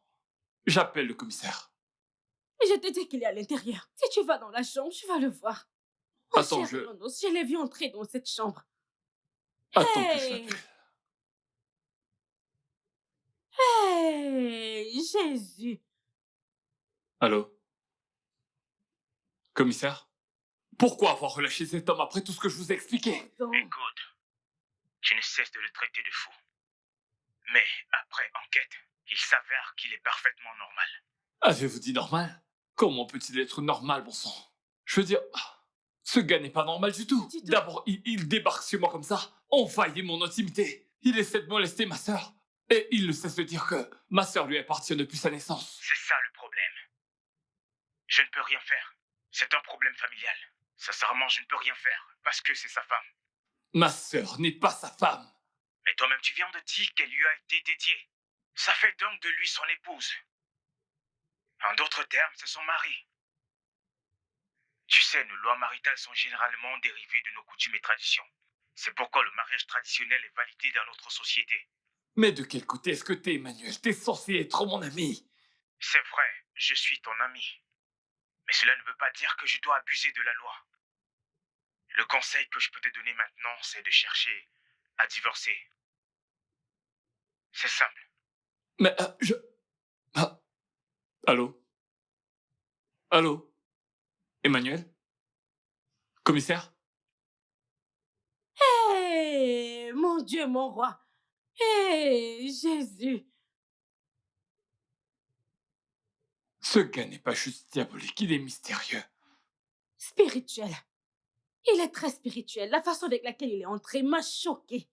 J'appelle le commissaire. Je te dis qu'il est à l'intérieur. Si tu vas dans la chambre, tu vas le voir. Oh, Attends, cher Jonas, je l'ai vu entrer dans cette chambre. Attends que je Hey! l'appelle. Hey, Jésus. Allô? Commissaire? Pourquoi avoir relâché cet homme après tout ce que je vous ai expliqué? Pardon. Écoute, je ne cesse de le traiter de fou. Mais après enquête, il s'avère qu'il est parfaitement normal. Avez-vous dit normal? Comment peut-il être normal, bon sang? Je veux dire, ce gars n'est pas normal du tout. Du tout. D'abord, il débarque chez moi comme ça, envahit mon intimité. Il essaie de molester ma sœur. Et il ne cesse de dire que ma sœur lui appartient depuis sa naissance. C'est ça le problème. Je ne peux rien faire. C'est un problème familial. Sincèrement, je ne peux rien faire, parce que c'est sa femme. Ma sœur n'est pas sa femme. Mais toi-même, tu viens de dire qu'elle lui a été dédiée. Ça fait donc de lui son épouse. En d'autres termes, c'est son mari. Tu sais, nos lois maritales sont généralement dérivées de nos coutumes et traditions. C'est pourquoi le mariage traditionnel est validé dans notre société. Mais de quel côté est-ce que t'es, Emmanuel? T'es censé être mon ami. C'est vrai, je suis ton ami. Mais cela ne veut pas dire que je dois abuser de la loi. Le conseil que je peux te donner maintenant, c'est de chercher à divorcer. C'est simple. Mais Ah. Allô? Allô? Emmanuel? Commissaire? Hey, mon Dieu, mon roi. Hey, Jésus. Ce gars n'est pas juste diabolique, il est mystérieux. Spirituel. Il est très spirituel. La façon avec laquelle il est entré m'a choqué.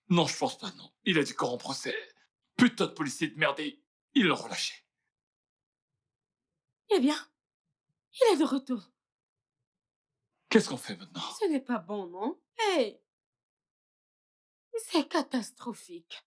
Non, je pense pas, non. Il a dit qu'on procès. Putain de policier de merde, et ils l'ont relâché. Eh bien, il est de retour. Qu'est-ce qu'on fait maintenant? Ce n'est pas bon, non? Hey, c'est catastrophique.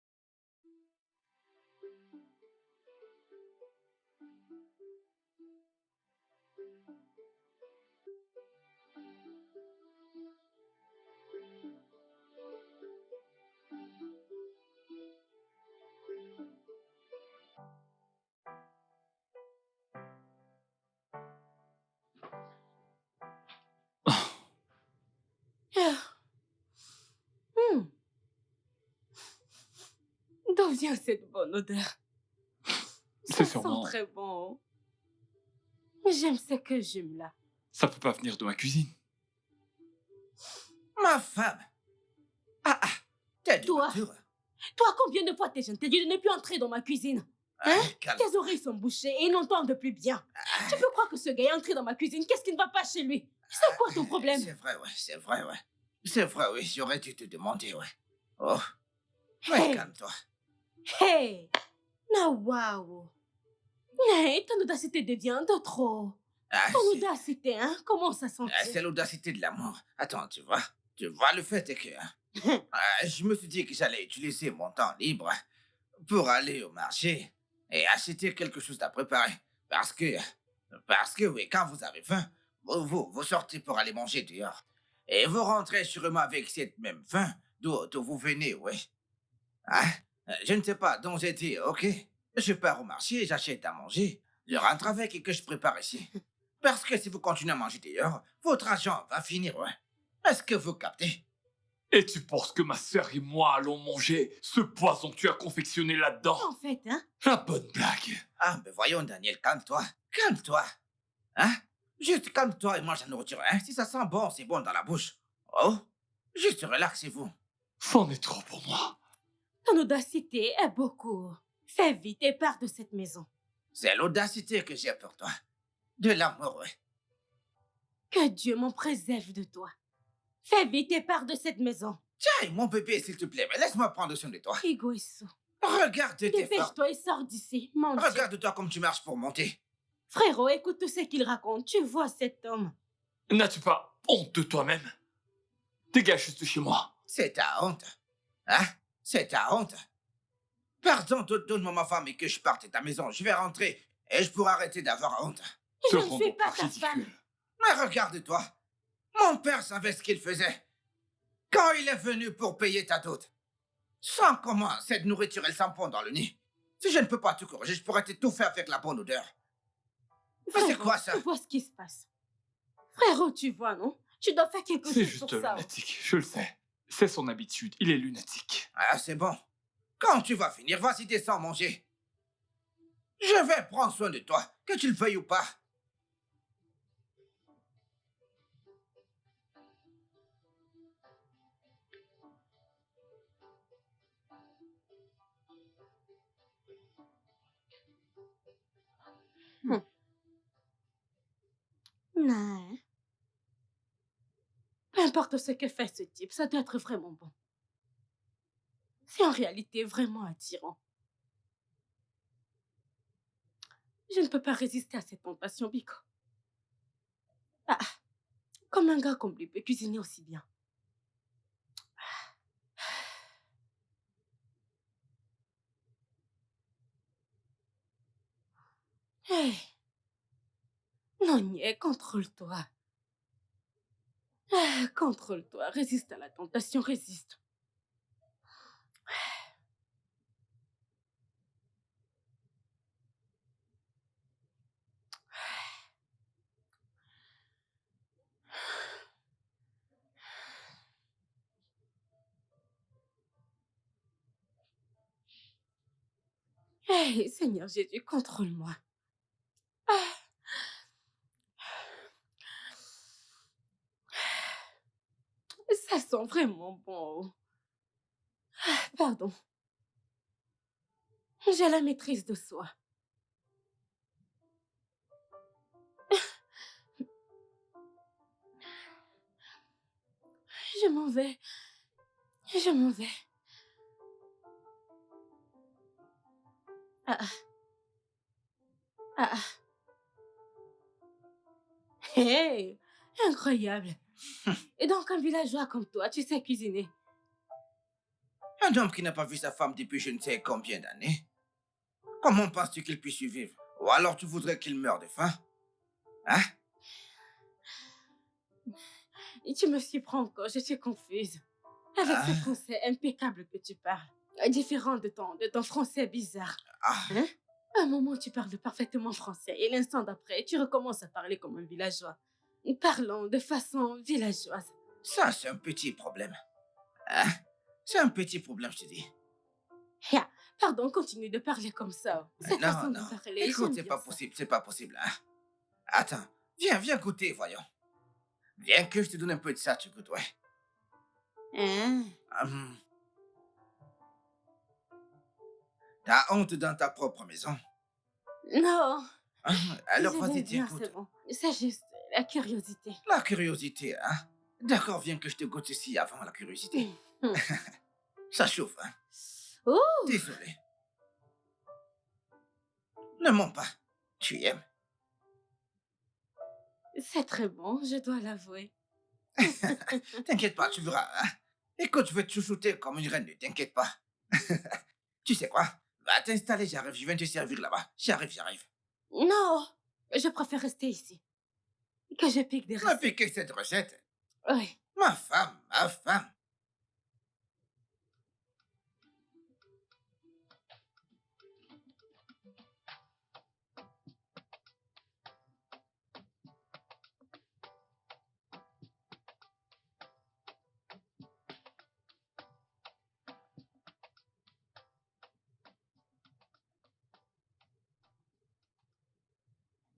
Ah. D'où vient cette bonne odeur? C'est Ça sûrement... sent très bon. J'aime ce que j'aime là. Ça peut pas venir de ma cuisine. Ma femme. Ah, t'es de Toi? retour. Toi, combien de fois t'ai-je dit de ne plus entrer dans ma cuisine? Calme. Tes oreilles sont bouchées et n'entendent plus bien. Tu peux croire que ce gars est entré dans ma cuisine? Qu'est-ce qui ne va pas chez lui? C'est quoi ton problème? C'est vrai, ouais, c'est vrai, ouais. C'est vrai, oui, j'aurais dû te demander, ouais. Oh. Hey. Ouais, calme-toi. Hey! Na waouh! Hey, ton audacité devient de trop. Ah, Ton c'est- audacité, hein? Comment ça sent? c'est l'audacité de l'amour. Attends, tu vois? Tu vois, le fait est que... je me suis dit que j'allais utiliser mon temps libre pour aller au marché et acheter quelque chose à préparer. Parce que oui, quand vous avez faim, vous sortez pour aller manger dehors. Et vous rentrez sûrement avec cette même faim d'où vous venez, oui. Hein? Je ne sais pas, donc j'ai dit, ok, je pars au marché, j'achète à manger, je rentre avec et que je prépare ici. Parce que si vous continuez à manger dehors, votre argent va finir, ouais. Est-ce que vous captez? Et tu penses que ma sœur et moi allons manger ce poison que tu as confectionné là-dedans? En fait, hein? La bonne blague. Ah, mais voyons, Daniel, calme-toi. Calme-toi. Hein? Juste calme-toi et mange la nourriture, hein? Si ça sent bon, c'est bon dans la bouche. Oh, juste relaxez-vous. C'en est trop pour moi. Ton audacité est beaucoup. Fais vite et pars de cette maison. C'est l'audacité que j'ai pour toi. De l'amour, ouais. Que Dieu m'en préserve de toi. Fais vite et pars de cette maison. Tiens, mon bébé, s'il te plaît, mais laisse-moi prendre soin de toi. Égoïste. Regarde tes formes. Dépêche-toi et sors d'ici, mon Dieu. Regarde-toi comme tu marches pour monter. Frérot, écoute tout ce qu'il raconte. Tu vois cet homme. N'as-tu pas honte de toi-même? Dégage juste de chez moi. C'est ta honte. Hein? C'est ta honte. Pardon, donne-moi ma femme et que je parte de ta maison. Je vais rentrer et je pourrai arrêter d'avoir honte. Je Te ne rends suis donc pas ta ridicule. femme. Mais regarde-toi. Mon père savait ce qu'il faisait. Quand il est venu pour payer ta dot. Sans comment cette nourriture, elle s'en dans le nez. Si je ne peux pas te corriger, je pourrais t'étouffer avec la bonne odeur. Mais c'est Frérot, quoi ça? Tu vois ce qui se passe. Frérot, tu vois, non? Tu dois faire quelque C'est chose juste pour ça. lunatique, je le sais. C'est son habitude, il est lunatique. Ah, c'est bon. Quand tu vas finir, vas-y, descends manger. Je vais prendre soin de toi, que tu le veuilles ou pas. Non. Peu importe ce que fait ce type, ça doit être vraiment bon. C'est en réalité vraiment attirant. Je ne peux pas résister à cette tentation, Biko. Ah, comme un gars comme lui peut cuisiner aussi bien. Hé, non, niais, contrôle-toi. Ah, contrôle-toi, résiste à la tentation, résiste. Hé, Seigneur Jésus, contrôle-moi. Ah. Ça sent vraiment bon. Ah, pardon. J'ai la maîtrise de soi. Je m'en vais. Je m'en vais. Ah. Ah. Hey, incroyable. Et donc, un villageois comme toi, tu sais cuisiner. Un homme qui n'a pas vu sa femme depuis je ne sais combien d'années. Comment penses-tu qu'il puisse survivre? Ou alors tu voudrais qu'il meure de faim? Hein? Et tu me surprends encore, je suis confuse. Avec ce français impeccable que tu parles. Différent de ton français bizarre. Ah, Hein? À un moment, tu parles parfaitement français. Et l'instant d'après, tu recommences à parler comme un villageois. Parlons de façon villageoise. ça c'est un petit problème. Hein? C'est un petit problème, je te dis. Ya, pardon, continue de parler comme ça. Cette façon Non, de non. parler, Écoute, j'aime c'est bien pas ça. possible, c'est pas possible. Hein? Attends, viens goûter, voyons. Viens que je te donne un peu de ça, tu goûtes, ouais. Hein? Hum. T'as honte dans ta propre maison. Non. Alors je vas-y, vais bien, goûte. c'est bon. C'est juste la curiosité. La curiosité, hein? D'accord, viens que je te goûte ici avant la curiosité. Hum. Ça chauffe, hein? Oh! Désolé. Ne mens pas. Tu aimes. C'est très bon, je dois l'avouer. T'inquiète pas, tu verras. Hein? Écoute, je vais te chouchouter comme une reine, ne t'inquiète pas. Tu sais quoi? Va t'installer, j'arrive, je viens te servir là-bas. J'arrive. Non, je préfère rester ici. Que je pique des Me recettes. piquer cette recette. Oui. Ma femme.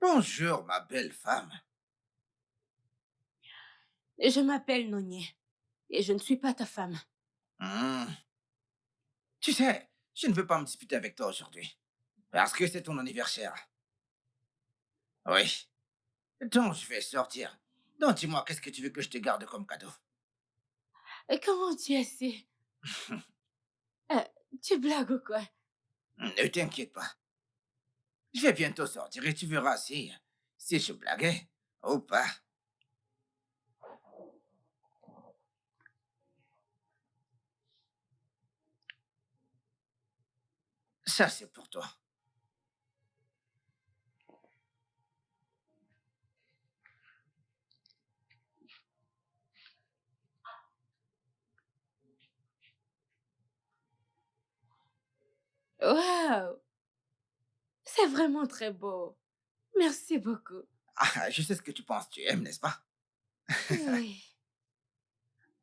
Bonjour, ma belle femme. Je m'appelle Nonier. Et je ne suis pas ta femme. Hmm. Tu sais, je ne veux pas me disputer avec toi aujourd'hui. Parce que c'est ton anniversaire. Oui. Donc, je vais sortir. Donc, dis-moi, qu'est-ce que tu veux que je te garde comme cadeau? Comment tu as su? Euh, Tu blagues ou quoi? Ne t'inquiète pas. Je vais bientôt sortir et tu verras si je blaguais ou pas. Ça, c'est pour toi. Waouh! C'est vraiment très beau. Merci beaucoup. Ah, je sais ce que tu penses, tu aimes, n'est-ce pas? Oui,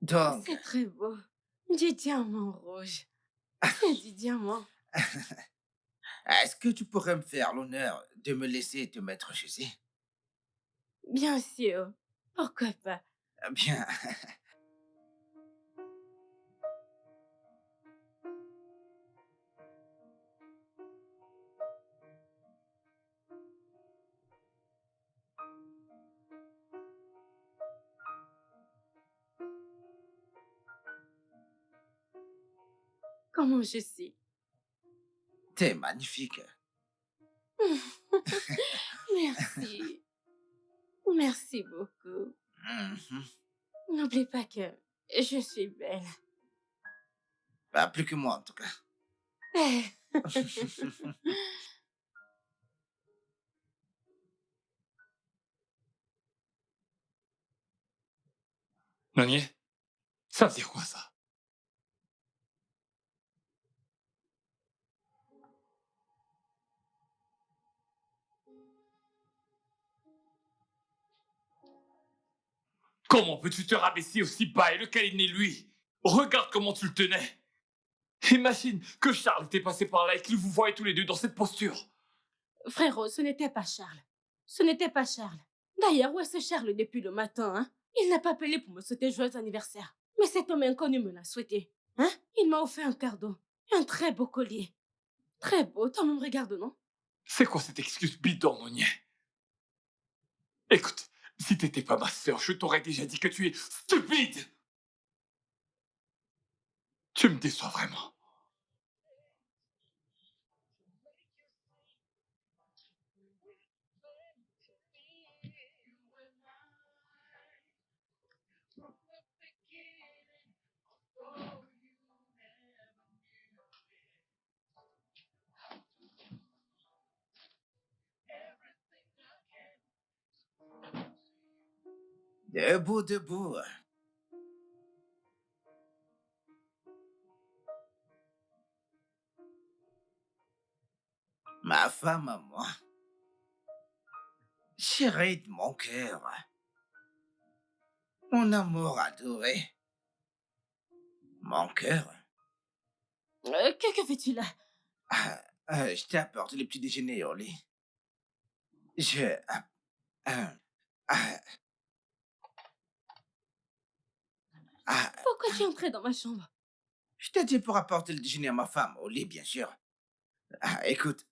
Donc, c'est très beau. Du diamant rouge. C'est du diamant. est-ce que tu pourrais me faire l'honneur de me laisser te mettre chez Bien sûr. Pourquoi pas? Bien. Comment je suis? T'es magnifique. Merci. Merci beaucoup. Mhm. N'oublie pas que je suis belle. Pas plus que moi, en tout cas. Nonier, ça veut dire quoi ça? Comment peux-tu te rabaisser aussi bas et le câliner lui? Regarde comment tu le tenais. Imagine que Charles était passé par là et qu'il vous voyait tous les deux dans cette posture. Frérot, ce n'était pas Charles. Ce n'était pas Charles. D'ailleurs, où est ce Charles depuis le matin, hein? Il n'a pas appelé pour me souhaiter joyeux anniversaire. Mais cet homme inconnu me l'a souhaité. Hein? Il m'a offert un cadeau. Un très beau collier. Très beau. Toi, me regarde, non? C'est quoi cette excuse bidon, Nonier? Écoute, si t'étais pas ma sœur, je t'aurais déjà dit que tu es stupide. Tu me déçois vraiment. Debout, debout. Ma femme à moi. Chérie de mon cœur. Mon amour adoré. Mon cœur. Que fais-tu là? Je t'apporte le petit déjeuner au lit. Je... euh, euh, Pourquoi tu es entré dans ma chambre? je t'ai dit pour apporter le déjeuner à ma femme au lit, bien sûr. Écoute,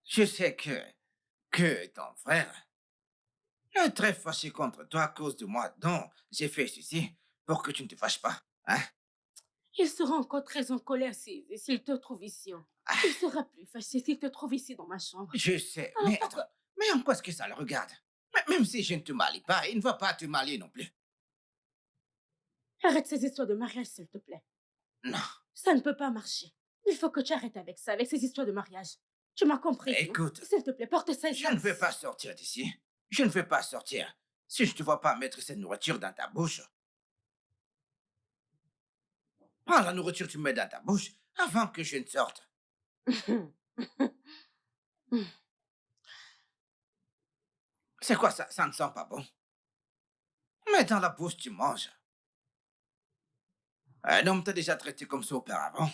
je sais que ton frère est très fâché contre toi à cause de moi, donc j'ai fait ceci pour que tu ne te fâches pas. Hein? Il sera encore très en colère s'il te trouve ici. Hein. Il sera plus fâché s'il te trouve ici dans ma chambre. Je sais, Alors mais pourquoi? attends, mais en quoi est-ce que ça le regarde? Même si je ne te malie pas, il ne va pas te marier non plus. Arrête ces histoires de mariage, s'il te plaît. Non, Ça ne peut pas marcher. Il faut que tu arrêtes avec ça, avec ces histoires de mariage. Tu m'as compris, non? écoute, S'il te plaît, porte ça ici. je ne vais pas sortir d'ici. Je ne vais pas sortir si je ne te vois pas mettre cette nourriture dans ta bouche. Prends la nourriture que tu mets dans ta bouche avant que je ne sorte. C'est quoi ça? Ça ne sent pas bon. Mets dans la bouche, tu manges. Un homme t'a déjà traité comme ça auparavant.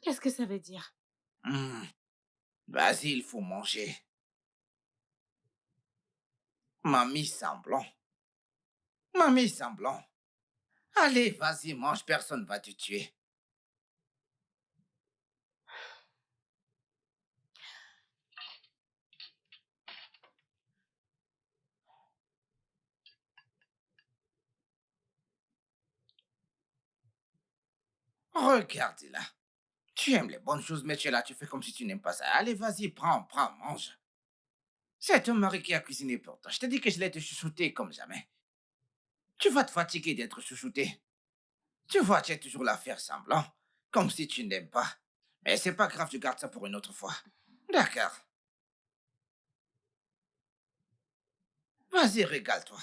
Qu'est-ce que ça veut dire? Hmm. Vas-y, il faut manger. Mamie semblant. Mamie semblant. Allez, vas-y, mange, personne va te tuer. Regarde-la. Tu aimes les bonnes choses, mais tu es là, tu fais comme si tu n'aimes pas ça. Allez, vas-y, prends, mange. C'est ton mari qui a cuisiné pour toi. Je te dis que je l'ai te chouchouter comme jamais. Tu vas te fatiguer d'être chouchouté. Tu vois, tu es toujours là à faire semblant, comme si tu n'aimes pas. Mais c'est pas grave, je garde ça pour une autre fois. D'accord. Vas-y, régale-toi.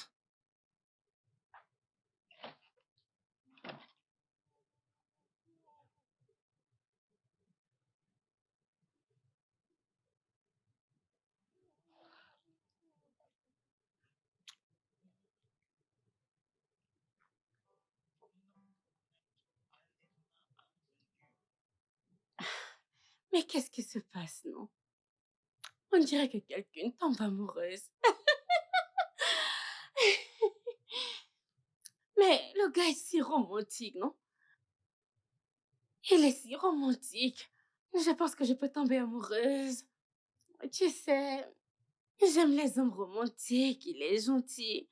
Mais qu'est-ce qui se passe, non? On dirait que quelqu'un tombe amoureuse. Mais le gars est si romantique, non? Il est si romantique. Je pense que je peux tomber amoureuse. Tu sais, j'aime les hommes romantiques, il est gentil.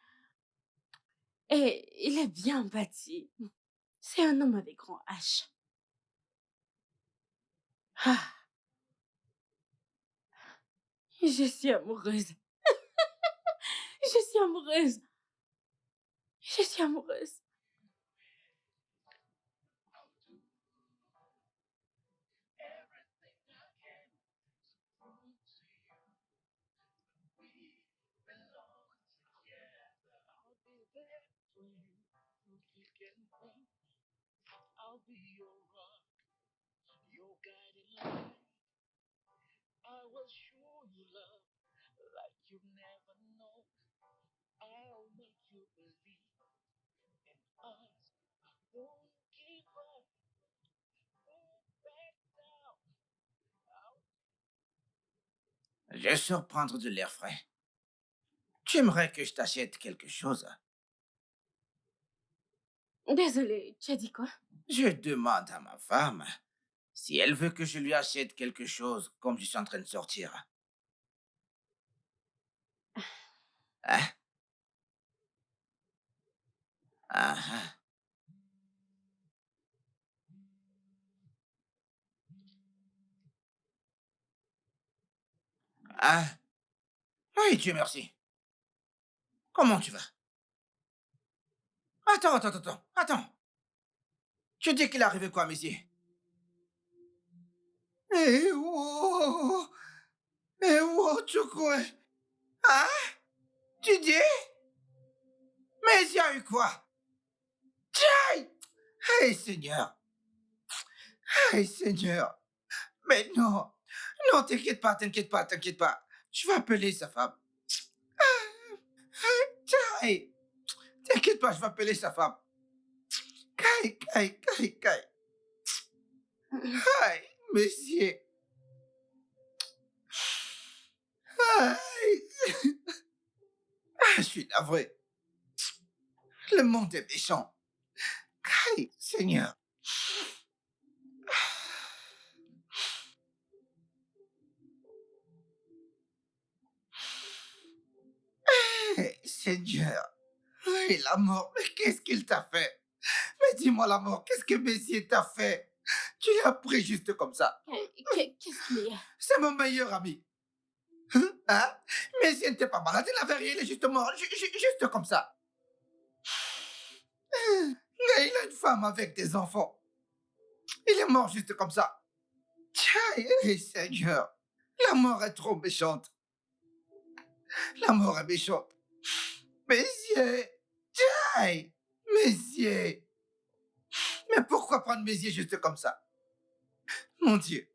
Et il est bien bâti. C'est un homme avec grand H. Ah, je suis amoureuse. Je suis amoureuse. Je suis amoureuse. Je sors prendre de l'air frais. Tu aimerais que je t'achète quelque chose? Désolée, tu as dit quoi? Je demande à ma femme si elle veut que je lui achète quelque chose comme je suis en train de sortir. Hein? Ah, ah. Ah. Oui, Dieu merci. Comment tu vas? Attends. Tu dis qu'il est arrivé quoi, monsieur? Eh oh! Eh oh, tu quoi? Hein? Tu dis? Mais il y a eu quoi? Aïe! Hey Seigneur! Hey Seigneur! Mais non! Non, t'inquiète pas. Je vais appeler sa femme. Aïe! T'inquiète pas, je vais appeler sa femme. Caille. Aïe, monsieur. Aïe. Je suis navré. Le monde est méchant. Aïe, Seigneur. Hey, Seigneur. Hey, la mort, mais qu'est-ce qu'il t'a fait? Mais dis-moi la mort, qu'est-ce que Messier t'a fait? Tu l'as pris juste comme ça. Qu'est-ce qu'il y a? C'est mon meilleur ami. Hein? Messier n'était pas malade, il avait rien, il est juste mort. Juste comme ça. Mais il a une femme avec des enfants. Il est mort juste comme ça. Tiens, hey, Seigneur. La mort est trop méchante. La mort est méchante. Messier. Tiens, Messier. Mais pourquoi prendre Messier juste comme ça? Mon Dieu.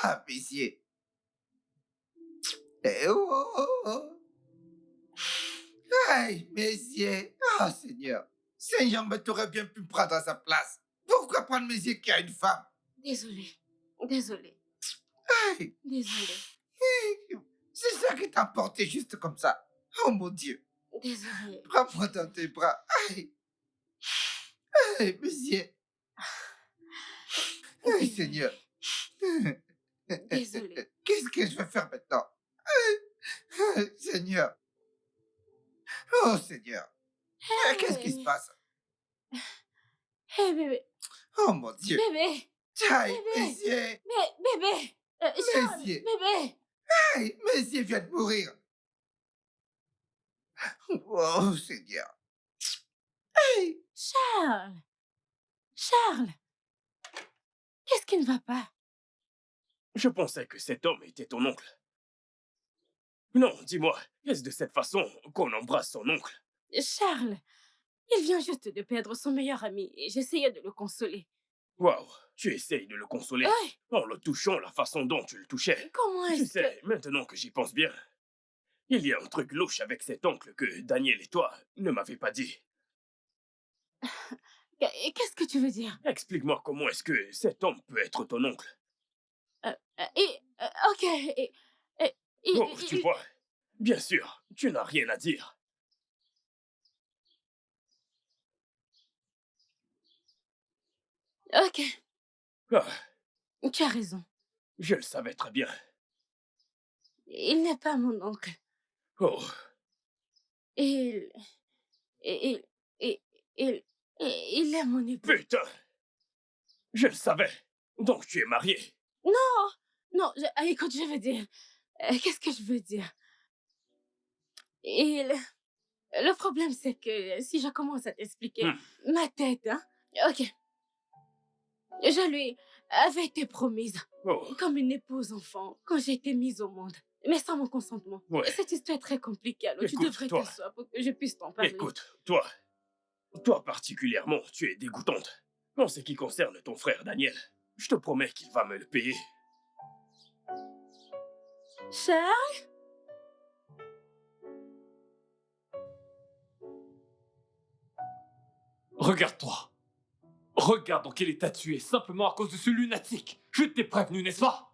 Ah, Messier. Eh oh. Hey, Messier. Ah, Seigneur. Seigneur, mais t'aurais bien pu me prendre à sa place. Pourquoi prendre Messier qui a une femme? Désolée. Hey, Désolée. c'est ça qui t'a porté juste comme ça. Oh mon Dieu. Désolée. Prends-moi dans tes bras. Aïe. Aïe, monsieur. Aïe, Seigneur. Désolée. Qu'est-ce que je vais faire maintenant? Seigneur. Oh, Seigneur. Qu'est-ce qui se passe? Hé, bébé. Oh mon Dieu. Bébé. Aïe, Bébé. monsieur. Bébé. Charles, Monsieur. bébé. Aïe, monsieur vient de mourir. Oh, Seigneur. Aïe. Charles. Charles. Qu'est-ce qui ne va pas? Je pensais que cet homme était ton oncle. Non, dis-moi, est-ce de cette façon qu'on embrasse son oncle? Charles, il vient juste de perdre son meilleur ami et j'essayais de le consoler. Waouh, tu essayes de le consoler Ouais, en le touchant la façon dont tu le touchais. comment Tu est-ce sais, maintenant que j'y pense bien, il y a un truc louche avec cet oncle que Daniel et toi ne m'avez pas dit. Qu'est-ce que tu veux dire? Explique-moi comment est-ce que cet homme peut être ton oncle. Ok, il- Oh, tu il- vois, bien sûr, tu n'as rien à dire. ok, Ah, tu as raison. je le savais très bien. Il n'est pas mon oncle. Oh, Il, il, il, il, il est mon époux. putain, je le savais. Donc tu es marié. Non, écoute, je veux dire. Qu'est-ce que je veux dire? Le problème, c'est que si je commence à t'expliquer, ma tête, hein? Ok. Je lui avais été promise Oh, comme une épouse enfant quand j'ai été mise au monde, mais sans mon consentement. Ouais. Cette histoire est très compliquée, alors tu Écoute, devrais toi. t'asseoir pour que je puisse t'en parler. écoute, toi particulièrement, tu es dégoûtante. En ce qui concerne ton frère Daniel, je te promets qu'il va me le payer. Charles? Regarde-toi. Regarde dans quel état tu es, simplement à cause de ce lunatique. Je t'ai prévenu, n'est-ce pas?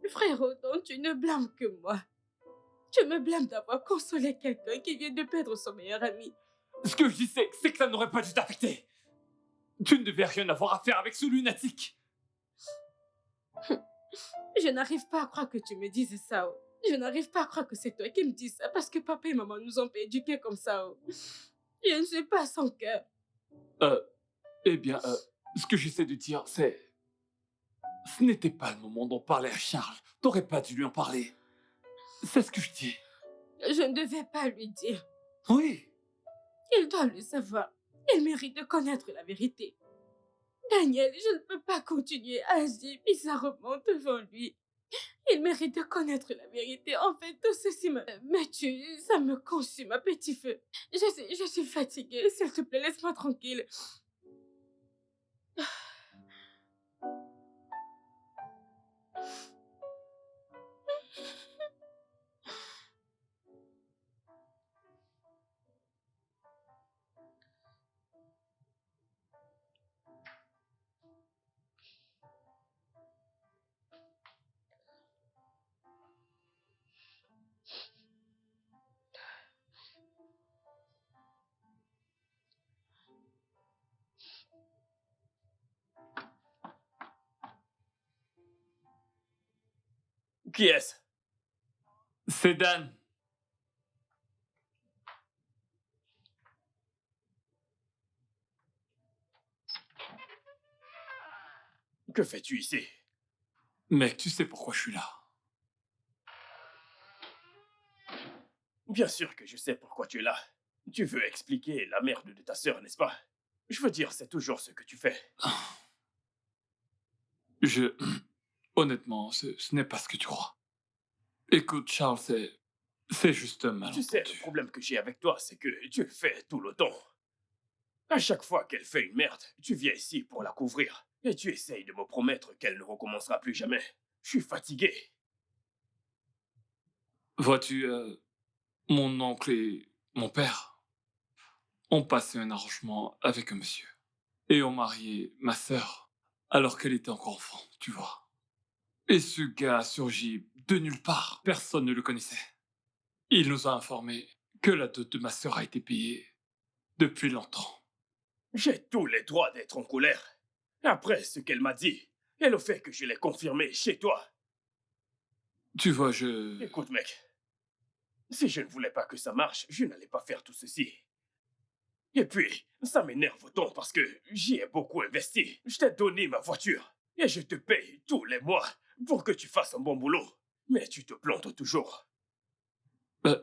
Frérot, donc tu ne blâmes que moi. Tu me blâmes d'avoir consolé quelqu'un qui vient de perdre son meilleur ami. Ce que je dis, c'est que ça n'aurait pas dû t'affecter. Tu ne devais rien avoir à faire avec ce lunatique. Je n'arrive pas à croire que tu me dises ça. Oh. Je n'arrive pas à croire que c'est toi qui me dis ça parce que papa et maman nous ont pas éduqués comme ça. Oh. Je ne suis pas sans cœur. Eh bien, ce que j'essaie de dire, c'est... Ce n'était pas le moment d'en parler à Charles. T'aurais pas dû lui en parler. C'est ce que je dis. Je ne devais pas lui dire. Oui. Il doit le savoir. Il mérite de connaître la vérité. Daniel, je ne peux pas continuer à agir bizarrement devant lui. Il mérite de connaître la vérité. En fait, tout ceci me tue. Ça me consume à petit feu. Je suis fatiguée. S'il te plaît, laisse-moi tranquille. Qui est-ce? C'est Dan. Que fais-tu ici? Mec, tu sais pourquoi je suis là. Bien sûr que je sais pourquoi tu es là. Tu veux expliquer la merde de ta sœur, n'est-ce pas? Je veux dire, c'est toujours ce que tu fais. Honnêtement, ce n'est pas ce que tu crois. Écoute, Charles, c'est juste un Tu sais, malentendu. le problème que j'ai avec toi, c'est que tu fais tout le temps. À chaque fois qu'elle fait une merde, tu viens ici pour la couvrir. Et tu essayes de me promettre qu'elle ne recommencera plus jamais. Je suis fatigué. Vois-tu, mon oncle et mon père ont passé un arrangement avec un monsieur. Et ont marié ma sœur alors qu'elle était encore enfant, tu vois. Et ce gars a surgi de nulle part. Personne ne le connaissait. Il nous a informé que la dot de ma sœur a été payée depuis longtemps. J'ai tous les droits d'être en colère. Après ce qu'elle m'a dit, et le fait que je l'ai confirmé chez toi. Tu vois, je... Écoute, mec. Si je ne voulais pas que ça marche, je n'allais pas faire tout ceci. Et puis, ça m'énerve autant parce que j'y ai beaucoup investi. Je t'ai donné ma voiture. Et je te paye tous les mois pour que tu fasses un bon boulot. Mais tu te plantes toujours.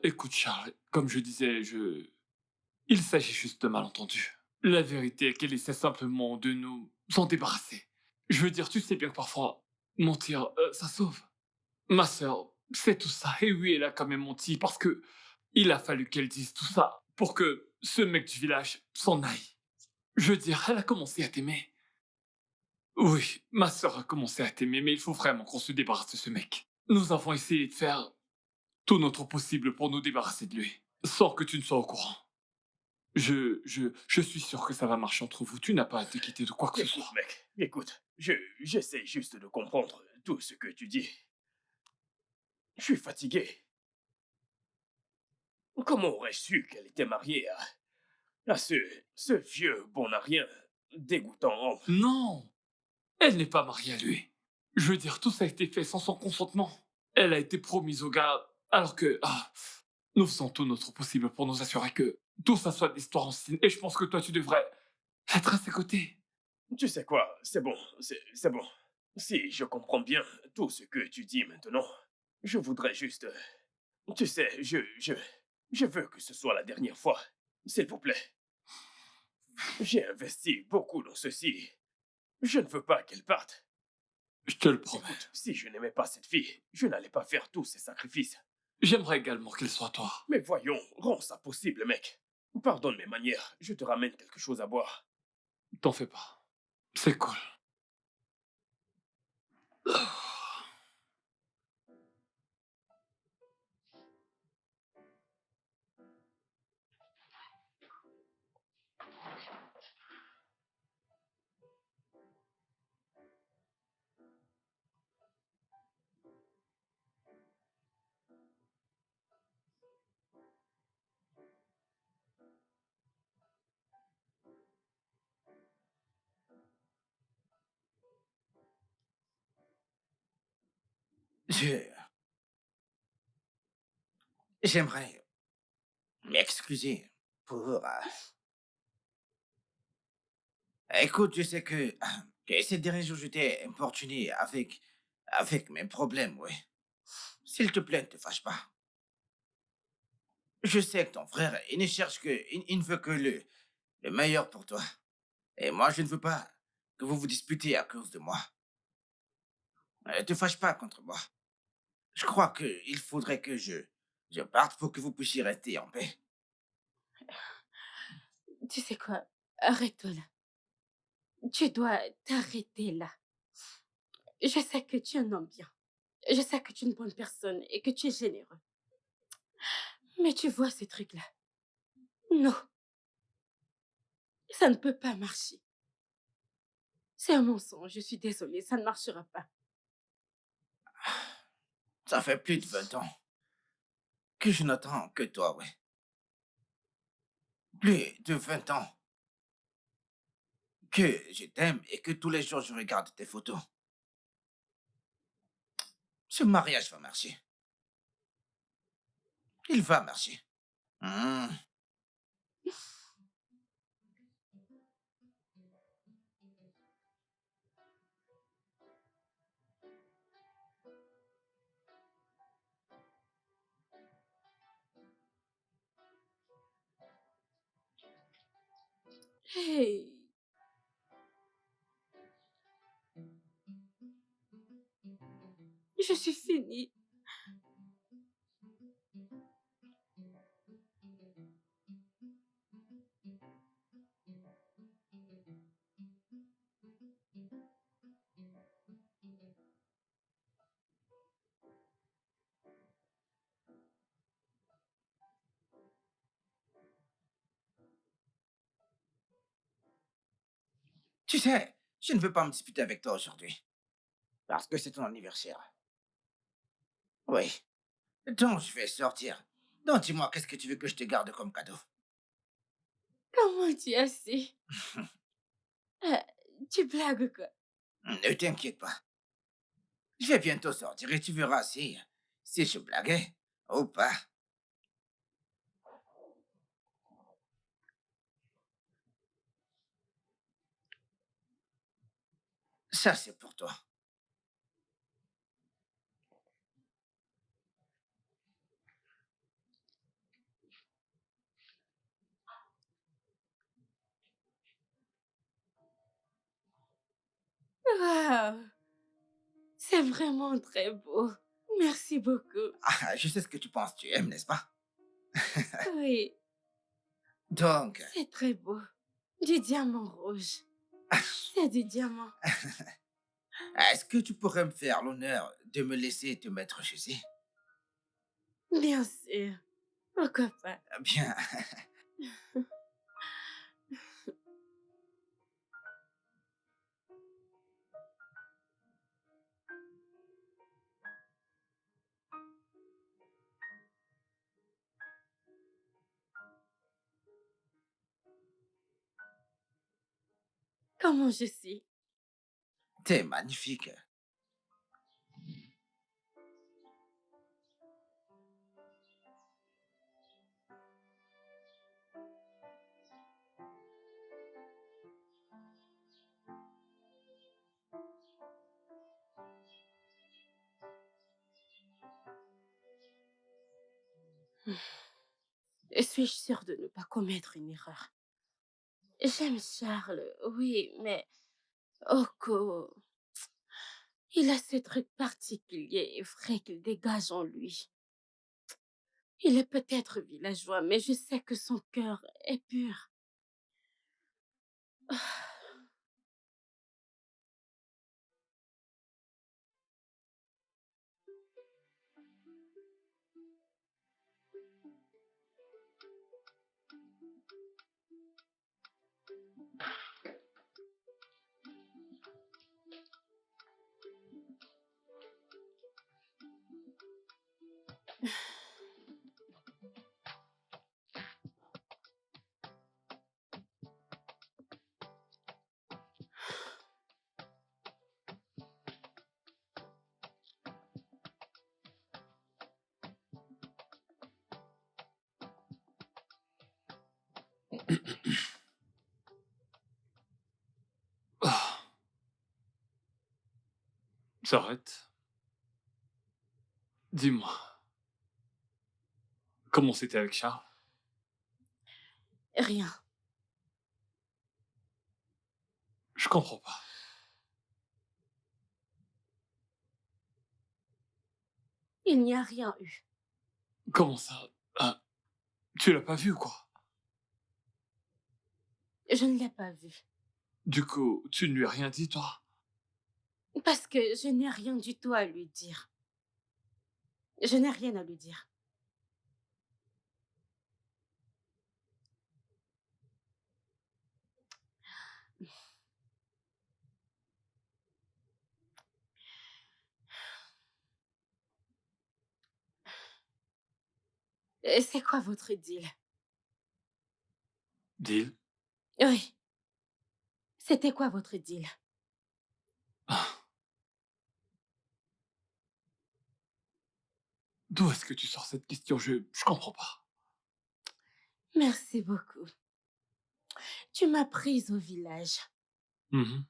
Écoute, Charles, comme je disais, il s'agit juste de malentendus. La vérité est qu'elle essaie simplement de nous en débarrasser. Je veux dire, tu sais bien que parfois, mentir, ça sauve. Ma sœur, c'est tout ça. Et oui, elle a quand même menti parce que il a fallu qu'elle dise tout ça pour que ce mec du village s'en aille. Je veux dire, elle a commencé à t'aimer. Oui, ma sœur a commencé à t'aimer, mais il faut vraiment qu'on se débarrasse de ce mec. Nous avons essayé de faire tout notre possible pour nous débarrasser de lui, sans que tu ne sois au courant. Je suis sûr que ça va marcher entre vous. Tu n'as pas à t'inquiéter de quoi que ce Écoute, soit. mec, écoute. J'essaie juste de comprendre tout ce que tu dis. Je suis fatigué. Comment aurais-je su qu'elle était mariée à ce vieux bon à rien, dégoûtant homme? Non, elle n'est pas mariée à lui. Je veux dire, tout ça a été fait sans son consentement. Elle a été promise au gars, alors que nous faisons tout notre possible pour nous assurer que tout ça soit des histoires anciennes. Et je pense que toi, tu devrais être à ses côtés. Tu sais quoi, c'est bon, c'est bon. Si je comprends bien tout ce que tu dis maintenant, je voudrais juste... Tu sais, je veux que ce soit la dernière fois. S'il vous plaît. J'ai investi beaucoup dans ceci. Je ne veux pas qu'elle parte. Je te le promets. Écoute, si je n'aimais pas cette fille, je n'allais pas faire tous ces sacrifices. J'aimerais également qu'elle soit toi. Mais voyons, rends ça possible, mec. Pardonne mes manières, je te ramène quelque chose à boire. T'en fais pas. C'est cool. Je... J'aimerais m'excuser pour... Écoute, je sais que ces derniers jours, je t'ai importuné avec mes problèmes, oui. S'il te plaît, ne te fâche pas. Je sais que ton frère, il ne cherche que... Il ne veut que le meilleur pour toi. Et moi, je ne veux pas que vous vous disputiez à cause de moi. Ne te fâche pas contre moi. Je crois qu'il faudrait que je parte pour que vous puissiez rester en paix. Tu sais quoi? Arrête-toi là. Tu dois t'arrêter là. Je sais que tu es un homme bien. Je sais que tu es une bonne personne et que tu es généreux. Mais tu vois ces trucs-là. Non, ça ne peut pas marcher. C'est un mensonge, je suis désolée, ça ne marchera pas. Ça fait plus de 20 ans que je n'attends que toi, ouais. Plus de 20 ans que je t'aime et que tous les jours je regarde tes photos. Ce mariage va marcher. Il va marcher. Hmm. Hey, je suis finie. Tu sais, je ne veux pas me disputer avec toi aujourd'hui. Parce que c'est ton anniversaire. Oui. Donc je vais sortir Donc dis-moi, qu'est-ce que tu veux que je te garde comme cadeau? Comment tu as su? Euh, Tu blagues quoi? Ne t'inquiète pas. Je vais bientôt sortir et tu verras si je blaguais ou pas. Ça, c'est pour toi. Waouh! C'est vraiment très beau. Merci beaucoup. Ah, je sais ce que tu penses, tu aimes, n'est-ce pas? Oui, Donc, c'est très beau. Du diamant rouge. C'est du diamant. est-ce que tu pourrais me faire l'honneur de me laisser te mettre chez Bien sûr. Pourquoi pas? Bien. Comment je suis? T'es magnifique. Suis-je sûre de ne pas commettre une erreur? J'aime Charles, oui, mais Oko, il a ce truc particulier et vrai qu'il dégage en lui. Il est peut-être villageois, mais je sais que son cœur est pur. Ah, s'arrête. Dis-moi, comment c'était avec Charles? Rien. Je comprends pas. Il n'y a rien eu. Comment ça? Ah, tu l'as pas vu ou quoi? Je ne l'ai pas vu. Du coup, tu ne lui as rien dit, toi? Parce que je n'ai rien du tout à lui dire. Je n'ai rien à lui dire. C'est quoi votre deal? Deal? Oui. C'était quoi votre deal? Ah, d'où est-ce que tu sors cette question? Je comprends pas. Merci beaucoup. Tu m'as prise au village. Mhm.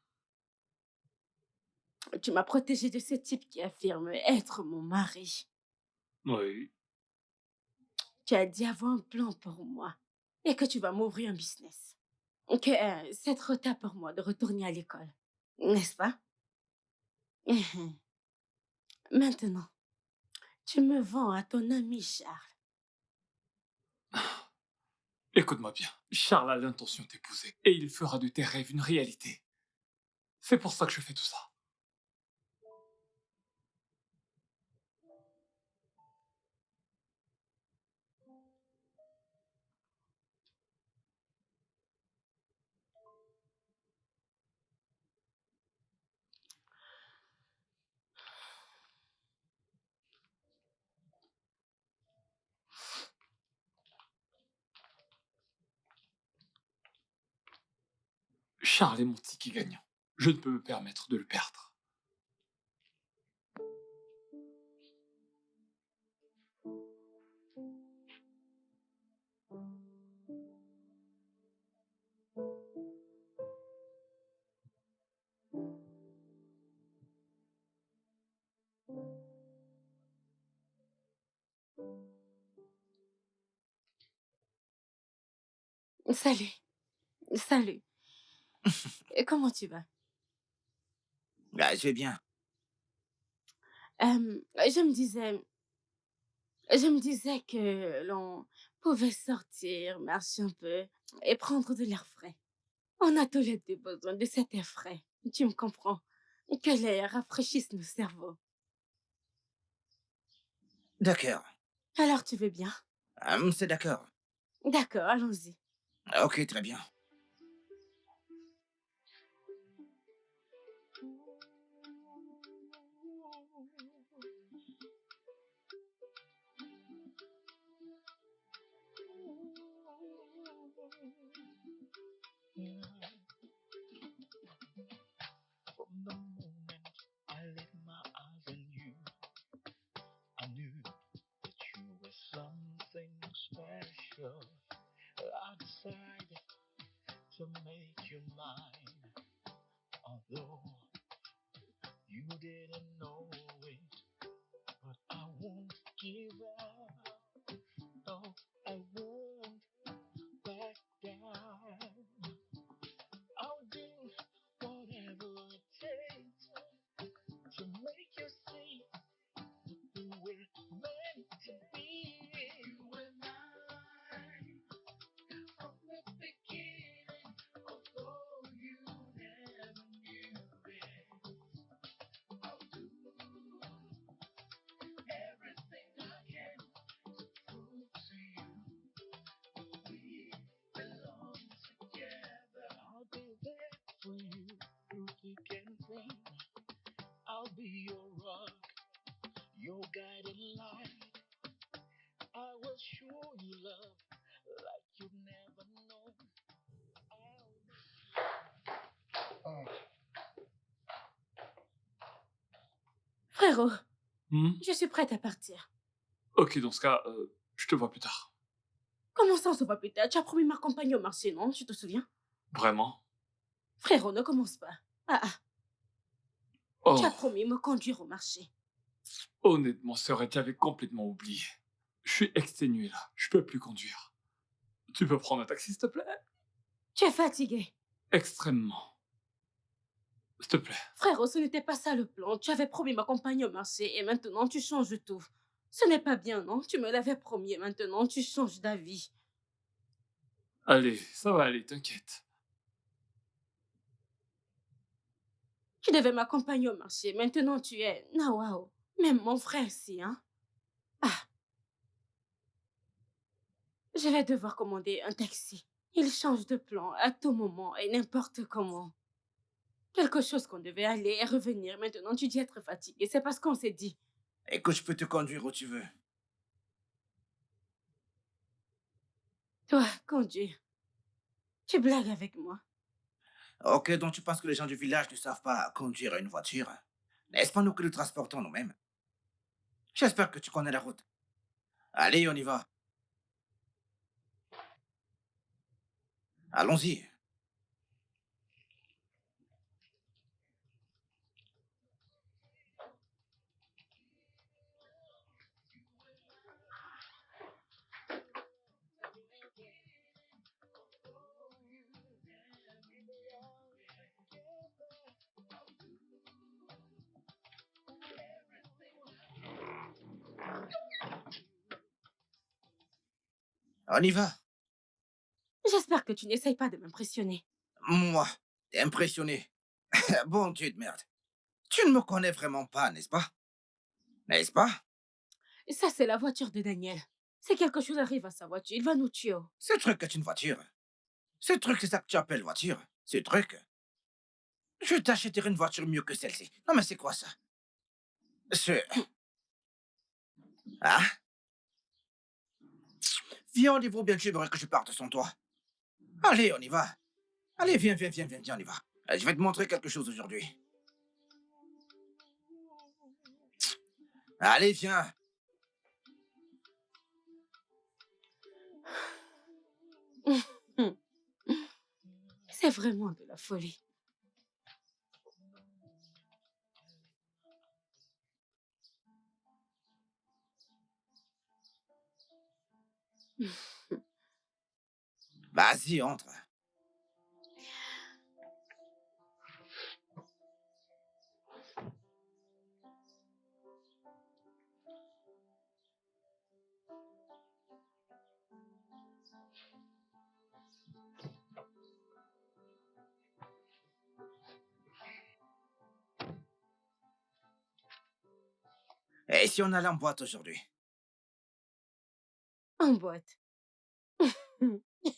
Tu m'as protégée de ce type qui affirme être mon mari. Oui. Tu as dit avoir un plan pour moi et que tu vas m'ouvrir un business. Que c'est trop tard pour moi de retourner à l'école. N'est-ce pas? Maintenant, tu me vends à ton ami Charles. Écoute-moi bien. Charles a l'intention de t'épouser et il fera de tes rêves une réalité. C'est pour ça que je fais tout ça. Charles est mon ticket gagnant. Je ne peux me permettre de le perdre. Salut. Salut. Comment tu vas? Ah, je vais bien. Je me disais... Je me disais que l'on pouvait sortir, marcher un peu et prendre de l'air frais. On a tous les deux besoin de cet air frais. Tu me comprends? Que l'air rafraîchisse nos cerveaux. D'accord. Alors tu veux bien? C'est d'accord. D'accord, allons-y. Ok, très bien. From the moment I laid my eyes on you, I knew that you were something special. I decided to make you mine, although you didn't know it. But I won't give up. No, I won't back down. I'll do whatever it takes to make you see who we're meant to be. You and I, from the beginning, although you never knew it, I'll do everything I can to prove to you we belong together. I'll be there for you through thick and thin. I'll be your rock, your guiding light. I will show you love like you've never known. Frérot, Hmm? je suis prête à partir. Ok, dans ce cas, je te vois plus tard. Comment ça, on se voit plus tard? Tu as promis de m'accompagner au marché, non? Tu te souviens? Vraiment? Frérot, ne commence pas. Ah, Oh, tu as promis de me conduire au marché. honnêtement, sœur, tu avais complètement oublié. Je suis exténué là, je peux plus conduire. Tu peux prendre un taxi, s'il te plaît? Tu es fatigué. Extrêmement. S'il te plaît. Frérot, ce n'était pas ça le plan. Tu avais promis de m'accompagner au marché et maintenant tu changes de tout. Ce n'est pas bien, non? Tu me l'avais promis et maintenant tu changes d'avis. Allez, ça va aller, t'inquiète. Tu devais m'accompagner au marché. Maintenant tu es... Ah, waouh. Même mon frère aussi, hein? Ah. Je vais devoir commander un taxi. Il change de plan à tout moment et n'importe comment. Quelque chose qu'on devait aller et revenir. Maintenant, tu dis être fatigué. C'est parce qu'on s'est dit. Écoute, je peux te conduire où tu veux. Toi, conduire. Tu blagues avec moi. Ok, donc tu penses que les gens du village ne savent pas conduire une voiture? N'est-ce pas nous que nous transportons nous-mêmes? J'espère que tu connais la route. Allez, on y va. Allons-y. On y va. J'espère que tu n'essayes pas de m'impressionner. Moi, t'es impressionné. Bon Dieu de merde. Tu ne me connais vraiment pas, n'est-ce pas? N'est-ce pas? Ça, c'est la voiture de Daniel. Si quelque chose arrive à sa voiture, il va nous tuer. Ce truc est une voiture. Ce truc, c'est ça que tu appelles voiture. Ce truc. Je t'achèterai une voiture mieux que celle-ci. Non, mais c'est quoi ça? Ah? Viens au niveau, bien tu aimerais que je parte sans toi. Allez, on y va. Allez, viens, viens, viens, viens, viens, on y va. Je vais te montrer quelque chose aujourd'hui. Allez, viens. C'est vraiment de la folie. Vas-y, entre. Et si on allait en boîte aujourd'hui? En boîte.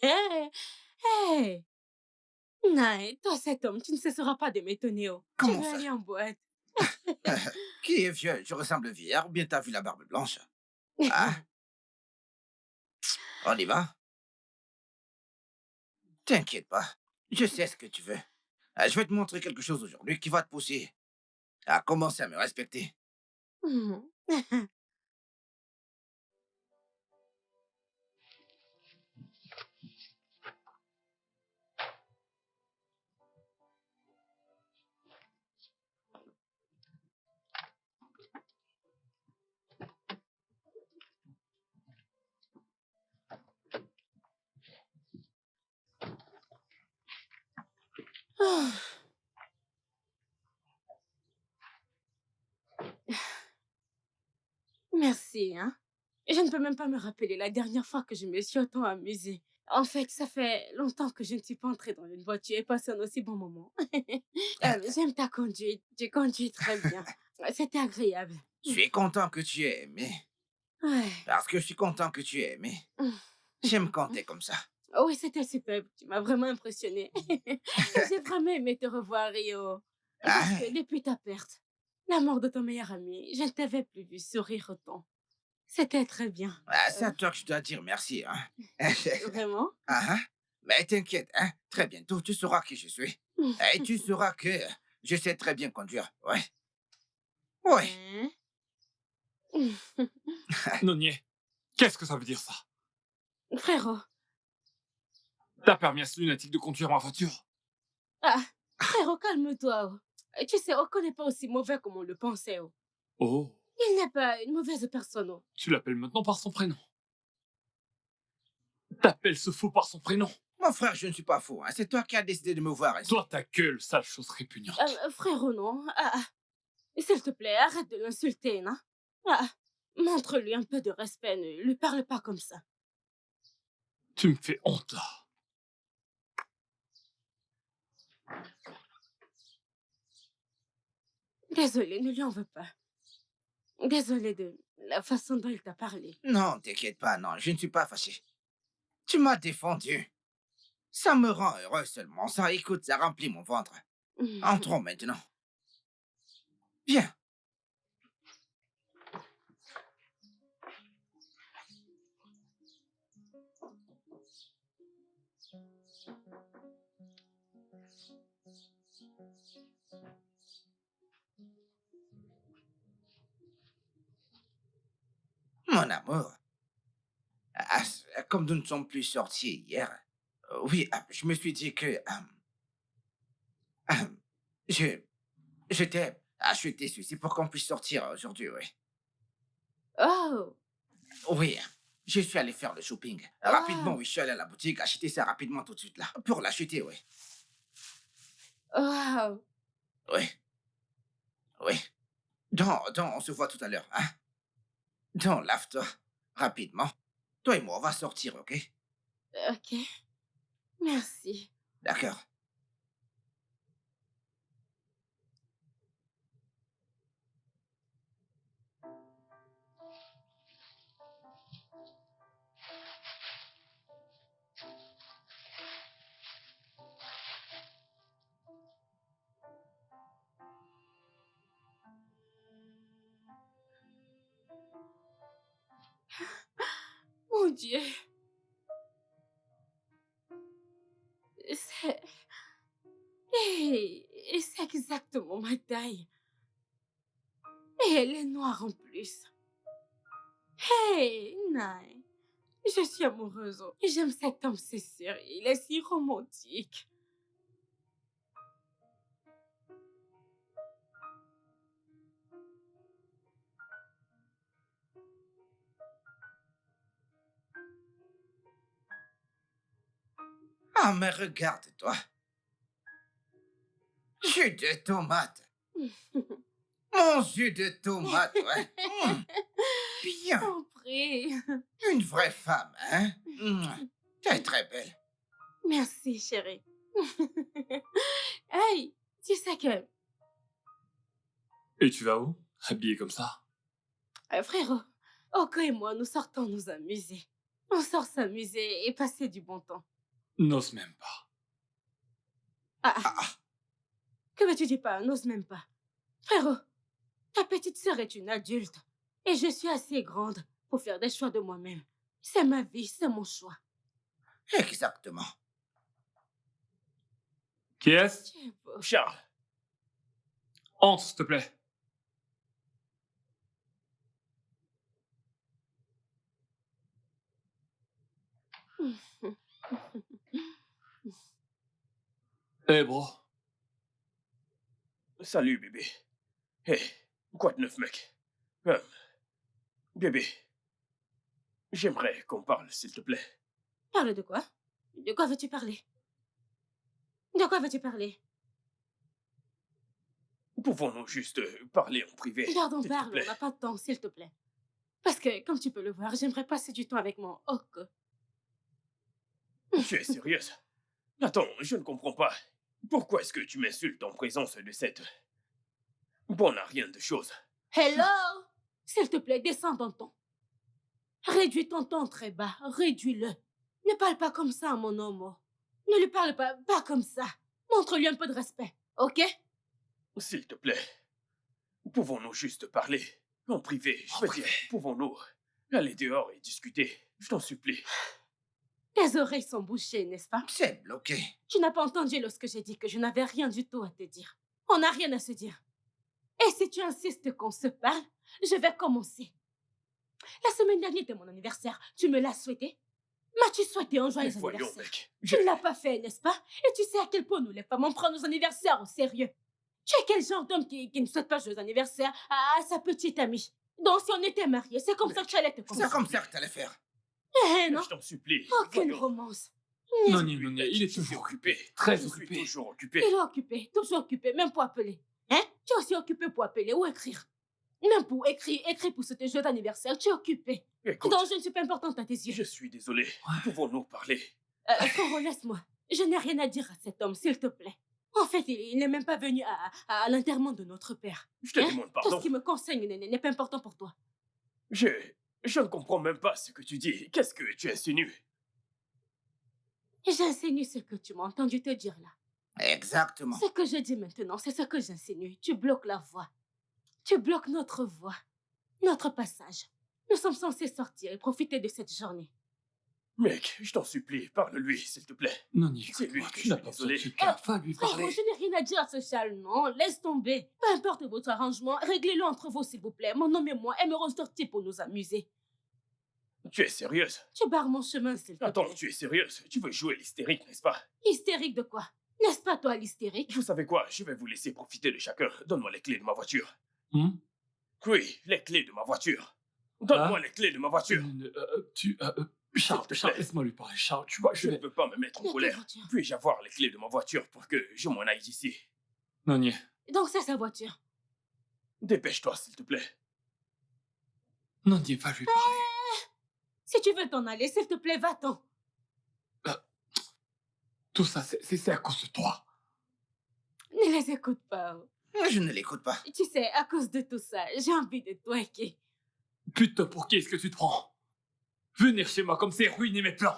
Hé, hé. Non, toi, cet homme, tu ne cesseras pas de m'étonner. Oh. Tu Comment veux ça? aller en boîte? Qui est vieux? Je ressemble au vieillard ou bien t'as vu la barbe blanche? Ah, on y va? T'inquiète pas. Je sais ce que tu veux. Je vais te montrer quelque chose aujourd'hui qui va te pousser à commencer à me respecter. Mhm. Oh, merci, hein. Je ne peux même pas me rappeler la dernière fois que je me suis autant amusée. En fait, ça fait longtemps que je ne suis pas entrée dans une voiture et passé un aussi bon moment. J'aime ta conduite. Tu conduis très bien. C'était agréable. Je suis content que tu aies aimé. Ouais. Parce que je suis content que tu aies aimé. J'aime quand t'es comme ça. Oh oui, c'était superbe. Tu m'as vraiment impressionnée. J'ai vraiment aimé te revoir, Rio. Parce Ah, que depuis ta perte, la mort de ton meilleur ami, je ne t'avais plus vu sourire autant. C'était très bien. c'est à toi que je dois dire merci. Hein. Vraiment? Ah, ah. Mais t'inquiète, hein. Très bientôt, tu sauras qui je suis. Et tu sauras que je sais très bien conduire. Ouais. Ouais. Hein? Nonier, qu'est-ce que ça veut dire ça? Frérot. T'as permis à ce lunatique de conduire ma voiture? Ah, frérot, calme-toi. Oh. Tu sais, Oko n'est pas aussi mauvais comme on le pensait. Oh. Oh, Il n'est pas une mauvaise personne. Oh. tu l'appelles maintenant par son prénom. T'appelles ce fou par son prénom. Mon frère, je ne suis pas fou. Hein. C'est toi qui as décidé de me voir ainsi. Toi, ta gueule, sale chose répugnante. Frérot, non. S'il te plaît, arrête de l'insulter, non? Montre-lui un peu de respect. Ne lui parle pas comme ça. Tu me fais honte, là. Désolée, ne lui en veux pas. Désolée de la façon dont il t'a parlé. Non, t'inquiète pas, non, je ne suis pas fâché. Tu m'as défendu. Ça me rend heureux seulement. Ça, écoute, ça remplit mon ventre. Entrons maintenant. Viens. Mon amour. Comme nous ne sommes plus sortis hier, oui, je me suis dit que euh, je, je t'ai acheté ceci pour qu'on puisse sortir aujourd'hui, oui. Oh! Oui, je suis allé faire le shopping. Rapidement, Oh! oui, je suis allé à la boutique, acheter ça rapidement tout de suite là. Pour l'acheter, oui. Oh! Oui, oui. On se voit tout à l'heure, hein. Lave-toi, rapidement. Toi et moi, on va sortir, ok? Ok. Merci. D'accord. Mon Dieu. C'est... Et c'est exactement ma taille. Et elle est noire en plus. Hey, Nai. Je suis amoureuse. J'aime cet homme, c'est sûr. Il est si romantique. Ah, mais regarde-toi. Jus de tomate. Mon jus de tomate, ouais. Bien. T'en prie. Une vraie femme, hein? Tu es très belle. Merci, chérie. Hey, tu sais que... Et tu vas où? Habillé comme ça? frérot, Oko et moi, nous sortons nous amuser. On sort s'amuser et passer du bon temps. N'ose même pas. Que veux-tu dire pas? N'ose même pas. Frérot, ta petite sœur est une adulte. Et je suis assez grande pour faire des choix de moi-même. C'est ma vie, c'est mon choix. Exactement. Qui est-ce? Tu es beau. Charles, Entre, s'il te plaît. Eh, bro. salut bébé. Hey, quoi de neuf, mec? Bébé, j'aimerais qu'on parle, s'il te plaît. Parle de quoi? De quoi veux-tu parler? De quoi veux-tu parler? Pouvons-nous juste parler en privé, Pardon, s'il te parle, on plaît? n'a pas de temps, s'il te plaît. Parce que, comme tu peux le voir, j'aimerais passer du temps avec mon Oko. Tu es sérieuse? Attends, je ne comprends pas. Pourquoi est-ce que tu m'insultes en présence de cette... Bon, à rien de chose. Hello! S'il te plaît, descends ton ton. Réduis ton ton très bas, réduis-le. Ne parle pas comme ça à mon homme. Ne lui parle pas comme ça. Montre-lui un peu de respect, ok? S'il te plaît, pouvons-nous juste parler en privé? Je veux dire, pouvons-nous aller dehors et discuter? Je t'en supplie. Tes oreilles sont bouchées, n'est-ce pas? C'est bloqué. Tu n'as pas entendu lorsque j'ai dit que je n'avais rien du tout à te dire. On n'a rien à se dire. Et si tu insistes qu'on se parle, je vais commencer. La semaine dernière était mon anniversaire. Tu me l'as souhaité? M'as-tu souhaité un Mais joyeux voyons, anniversaire? mec. Tu ne l'as pas fait, n'est-ce pas? Et tu sais à quel point nous, les femmes, on prend nos anniversaires au sérieux. Tu es quel genre d'homme qui ne souhaite pas joyeux anniversaire à sa petite amie? Donc, si on était mariés, c'est comme ça que tu allais te C'est comporter. comme ça que t'allais faire. Eh non, Je t'en supplie. aucune voyons. romance. Non, il est Je suis toujours occupé. Très Je suis occupé. toujours occupé. Il est occupé, toujours occupé, même pour appeler. Hein? Tu es aussi occupé pour appeler ou écrire. Même pour écrire pour souhaiter joyeux anniversaire, tu es occupé. Écoute, Donc, je ne suis pas importante à tes yeux. je suis désolé. Pouvons-nous parler? Frérot, laisse-moi. Je n'ai rien à dire à cet homme, s'il te plaît. En fait, il n'est même pas venu à l'enterrement de notre père. Je te Hein? demande Tout pardon. ce qui me concerne n'est pas important pour toi. Je ne comprends même pas ce que tu dis. Qu'est-ce que tu insinues? J'insinue ce que tu m'as entendu te dire là. Exactement. Ce que je dis maintenant, c'est ce que j'insinue. Tu bloques la voie. Tu bloques notre voie. Notre passage. Nous sommes censés sortir et profiter de cette journée. Mec, je t'en supplie, parle-lui, s'il te plaît. Non, C'est lui écoute-moi, que tu je n'as suis pas besoin de désolé. ce cas. Va lui Frérot, parler. je n'ai rien à dire à ce châle, non. Laisse tomber. Peu importe votre arrangement, réglez-le entre vous, s'il vous plaît. Mon homme et moi aimerons sortir pour nous amuser. Tu es sérieuse? Tu barres mon chemin, s'il te Attends, plaît. tu es sérieuse? Tu veux jouer l'hystérique, n'est-ce pas? Hystérique de quoi? N'est-ce pas toi l'hystérique? Vous savez quoi? Je vais vous laisser profiter de chacun. Donne-moi les clés de ma voiture. Hmm? Oui, les clés de ma voiture. Donne-moi Ah. les clés de ma voiture. Charles, S'il te Charles, plaît. laisse-moi lui parler. Charles, tu vois, Je ne peux pas me mettre en Mais ta colère. voiture. Puis-je avoir les clés de ma voiture pour que je m'en aille d'ici? Non, Donc c'est sa voiture. Dépêche-toi, s'il te plaît. va lui parler. Si tu veux t'en aller, s'il te plaît, va-t'en. Tout ça, c'est à cause de toi. Ne les écoute pas. Je ne l'écoute pas. Tu sais, à cause de tout ça, j'ai envie de toi, Eki. Putain, pour qui est-ce que tu te prends? Venir chez moi comme c'est ruiner mes plans.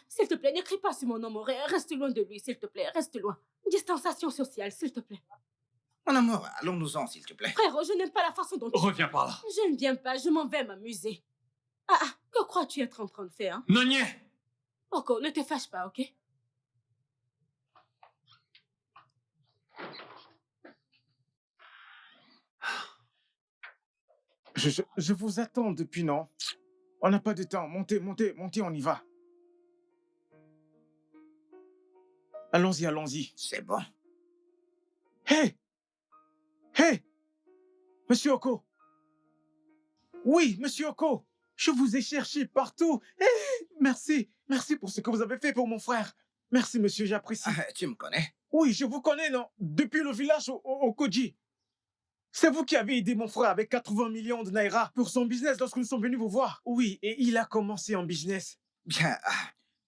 S'il te plaît, n'écris pas sur mon nom. Reste loin de lui, s'il te plaît. Reste loin. Distanciation sociale, s'il te plaît. Mon amour, allons-nous-en, s'il te plaît. Frérot, je n'aime pas la façon dont tu... Reviens par là. Je ne viens pas, je m'en vais m'amuser. Que crois-tu être en train de faire, hein? Non, Oko, ne te fâche pas, ok? Je vous attends depuis, non? On n'a pas de temps. Montez, montez, montez, on y va. Allons-y, allons-y. C'est bon. Hé! Hé! Monsieur Oko! Oui, monsieur Oko! Je vous ai cherché partout. Merci. Merci pour ce que vous avez fait pour mon frère. Merci, monsieur, j'apprécie. Tu me connais? Oui, je vous connais, non? Depuis le village au Koji. C'est vous qui avez aidé mon frère avec 80 millions de naira pour son business lorsque nous sommes venus vous voir. Oui, et il a commencé en business. Bien,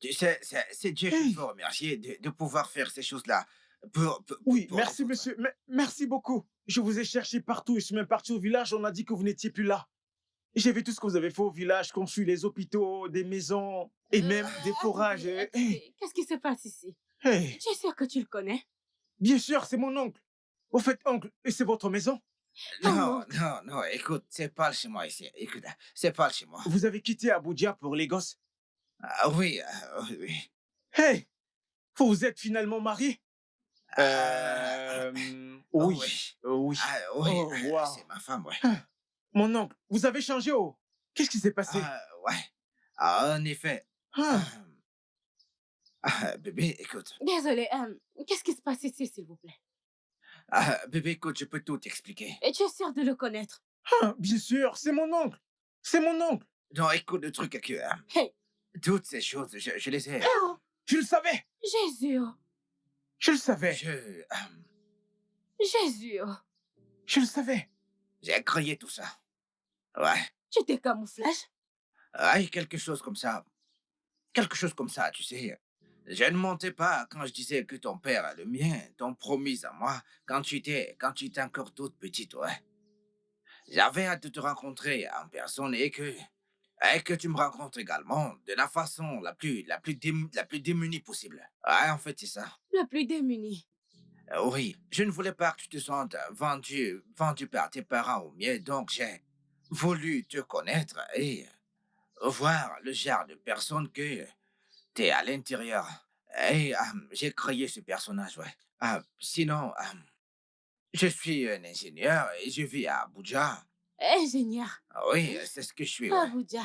tu sais, c'est Dieu qu'il Hey. faut remercier de pouvoir faire ces choses-là. Oui, pour merci, les autres. monsieur. Merci beaucoup. Je vous ai cherché partout. Je suis même parti au village. On a dit que vous n'étiez plus là. J'ai vu tout ce que vous avez fait au village, construit les hôpitaux, des maisons et même des forages. Attendez, qu'est-ce qui se passe ici? Hey. Tu es sûr que tu le connais? Bien sûr, c'est mon oncle. Au fait, oncle, et c'est votre maison? Non, non, non, écoute, c'est pas le chez moi ici. Écoute, c'est pas le chez moi. Vous avez quitté Abuja pour Lagos? Oui, oui. Hey! Vous vous êtes finalement marié? Oh, Oui. Oui. oui, Oh, wow. c'est ma femme, ouais. Mon oncle, vous avez changé, oh? Qu'est-ce qui s'est passé? Ouais. En effet. Ah. Bébé, écoute. Désolée, qu'est-ce qui se passe ici, s'il vous plaît? Bébé, écoute, je peux tout t'expliquer. Et tu es sûr de le connaître? Bien sûr, c'est mon oncle. C'est mon oncle. Non, écoute, le truc est que... Hey. Toutes ces choses, je les ai... Oh, Je le savais. Jésus, oh. Je le savais. Jésus, oh. Je le savais. J'ai créé tout ça. Ouais. Tu t'es camouflage? Quelque chose comme ça. Quelque chose comme ça, tu sais. Je ne mentais pas quand je disais que ton père, le mien, t'ont promis à moi quand tu étais encore toute petite, ouais. J'avais hâte de te rencontrer en personne et que tu me rencontres également de la façon la plus démunie possible. Ouais, en fait, c'est ça. Le plus démuni. Oui, je ne voulais pas que tu te sentes vendu par tes parents au mien, donc j'ai voulu te connaître et voir le genre de personne que t'es à l'intérieur. Et j'ai créé ce personnage, ouais. Sinon, je suis un ingénieur et je vis à Abuja. Ingénieur. Oui, c'est ce que je suis, ouais. Abuja.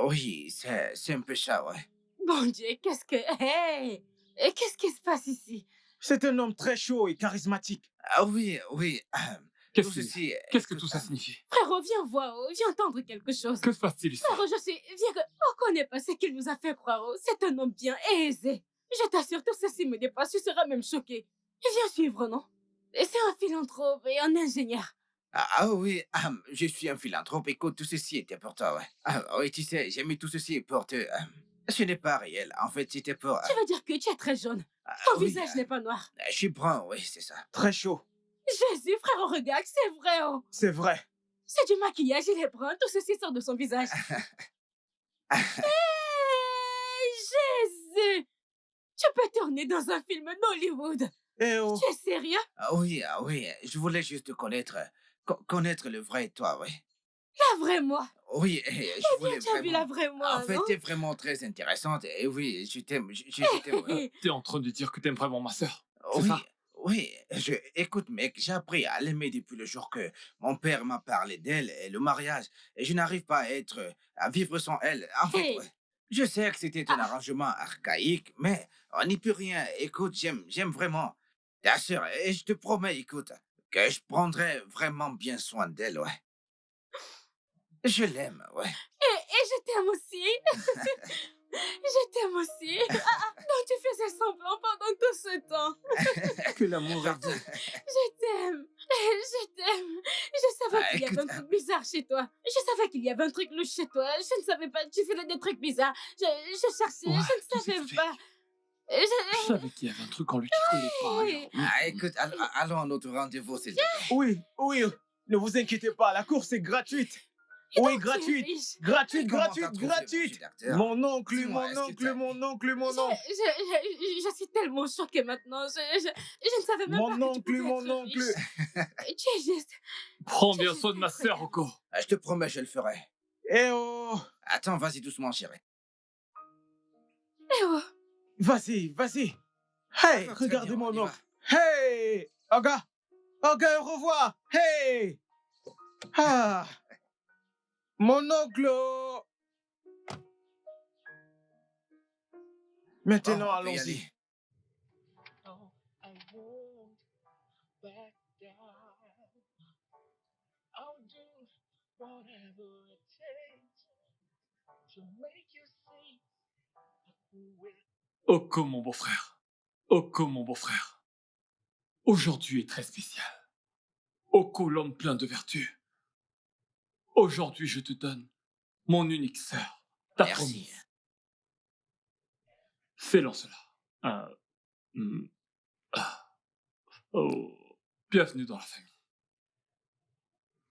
Oui, c'est un peu ça, ouais. Bon Dieu, qu'est-ce que... Hey! Et qu'est-ce qui se passe ici? C'est un homme très chaud et charismatique. Oui. Qu'est-ce Tout que- ceci... qu'est-ce que tout ça signifie? Frérot, viens voir, viens entendre quelque chose. Que se passe-t-il ici? Frérot, viens que... On connaît pas ce qu'il nous a fait croire. C'est un homme bien aisé. Je t'assure, tout ceci me dépasse. Tu seras même choqué. Viens suivre, non? Et c'est un philanthrope et un ingénieur. Oui, je suis un philanthrope. Écoute, tout ceci était pour toi, ouais. Oui, tu sais, j'ai mis tout ceci pour te... ce n'est pas réel. En fait, c'était pour... Tu veux dire que tu es très jaune. Ton oui, visage n'est pas noir. je suis brun, oui, c'est ça. Très chaud. Jésus, frérot, regarde, c'est vrai, oh. C'est vrai. C'est du maquillage, il est brun. Tout ceci sort de son visage. Hey, Jésus! Tu peux tourner dans un film d'Hollywood. Eh oh. Tu es sérieux? Oui, je voulais juste te connaître. Connaître le vrai toi, oui. La vraie moi. Oui, je voulais Tu as vu la vraie moi, En fait, non? t'es vraiment très intéressante. Et oui, je t'aime. Je t'aime. Ouais. T'es en train de dire que t'aimes vraiment ma sœur? C'est Oui, ça? oui. Écoute, mec, j'ai appris à l'aimer depuis le jour que mon père m'a parlé d'elle et le mariage. Et je n'arrive pas à vivre sans elle. En fait, Hey. ouais. Je sais que c'était un arrangement archaïque, mais on n'y peut rien. Écoute, j'aime vraiment ta sœur. Et je te promets, écoute, que je prendrai vraiment bien soin d'elle, ouais. Je l'aime, ouais. Et je t'aime aussi. Je t'aime aussi. Donc tu faisais semblant pendant tout ce temps. Que l'amour est doux. Je t'aime. Je t'aime. Je savais qu'il y avait un écoute, truc bizarre chez toi. Je savais qu'il y avait un truc louche chez toi. Je ne savais pas. Tu faisais des trucs bizarres. Je cherchais. Ouais, Je tout ne savais s'explique. pas. Je savais qu'il y avait un truc en lui qui collait pas. Oui. alors. Écoute, allons à notre rendez-vous, s'il te plaît. Oui, oui. Ne vous inquiétez pas, la course est gratuite. Et Oui, donc, tu es gratuite. riche. Gratuite, Comment gratuite, t'as trouvé, gratuite. mon docteur? Mon oncle, Dis-moi, mon est-ce que oncle, t'as- mon oncle, mon oncle. Je suis tellement choquée maintenant. Je ne savais même pas Mon que tu oncle, pouvais mon être oncle. riche. Tu es juste. Prends bien soin de ma sœur, Oko. Je te promets, je le ferai. Eh oh. Attends, vas-y doucement, chérie. Eh oh. Vas-y, vas-y. Hey, Très regardez bien, on mon y va. oncle. Hey, Oga. Oga, au revoir. Hey. Ah. Mon oncle! Maintenant, Bon, on peut y allons-y. aller. No, I won't back down. I'll do whatever it takes to make you see who we're. Oko, mon beau-frère. Oko, mon beau-frère. Aujourd'hui est très spécial. Oko, l'homme plein de vertu. Aujourd'hui, je te donne mon unique sœur, ta Merci. promise. Fais cela. Hmm, ah, oh, bienvenue dans la famille.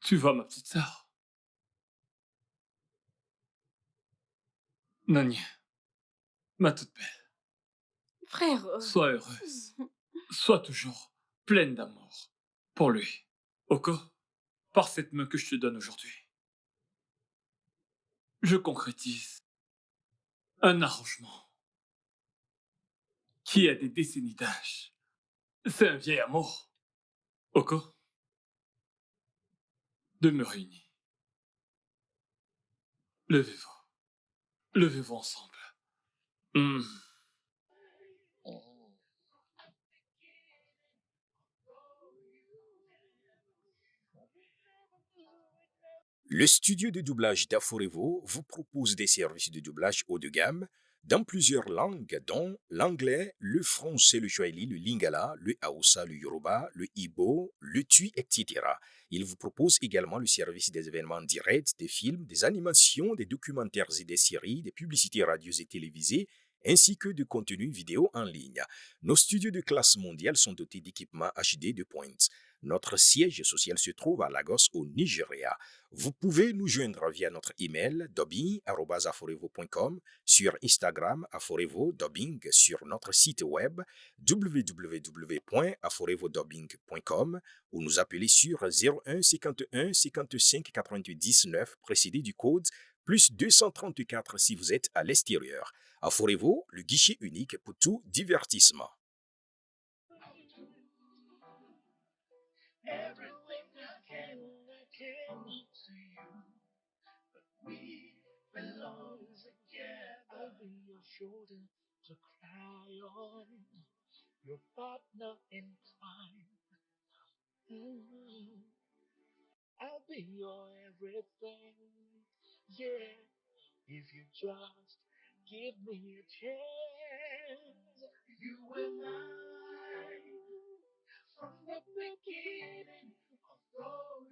Tu vois, ma petite sœur. Nani, ma toute belle, Frère, sois heureuse. Sois toujours pleine d'amour pour lui. Oko, par cette main que je te donne aujourd'hui, je concrétise un arrangement qui a des décennies d'âge. C'est un vieil amour. Oko, demeurez unis. Levez-vous. Levez-vous ensemble. Hmm. Le studio de doublage d'Aforevo vous propose des services de doublage haut de gamme dans plusieurs langues, dont l'anglais, le français, le swahili, le lingala, le hausa, le yoruba, le ibo, le tui, etc. Il vous propose également le service des événements directs, des films, des animations, des documentaires et des séries, des publicités radios et télévisées, ainsi que de contenus vidéo en ligne. Nos studios de classe mondiale sont dotés d'équipements HD de pointe. Notre siège social se trouve à Lagos, au Nigeria. Vous pouvez nous joindre via notre email dubbing@aforevo.com, sur Instagram Aforevo Dubbing, sur notre site web www.aforevodubbing.com ou nous appeler sur 01 51 55 88 19 précédé du code plus 234 si vous êtes à l'extérieur. Aforevo, le guichet unique pour tout divertissement. Everything I can to you. But we belong together. I'll be your shoulder to cry on, your partner in crime. Mm. I'll be your everything. Yeah, if you just give me a chance. You and I, from the beginning, although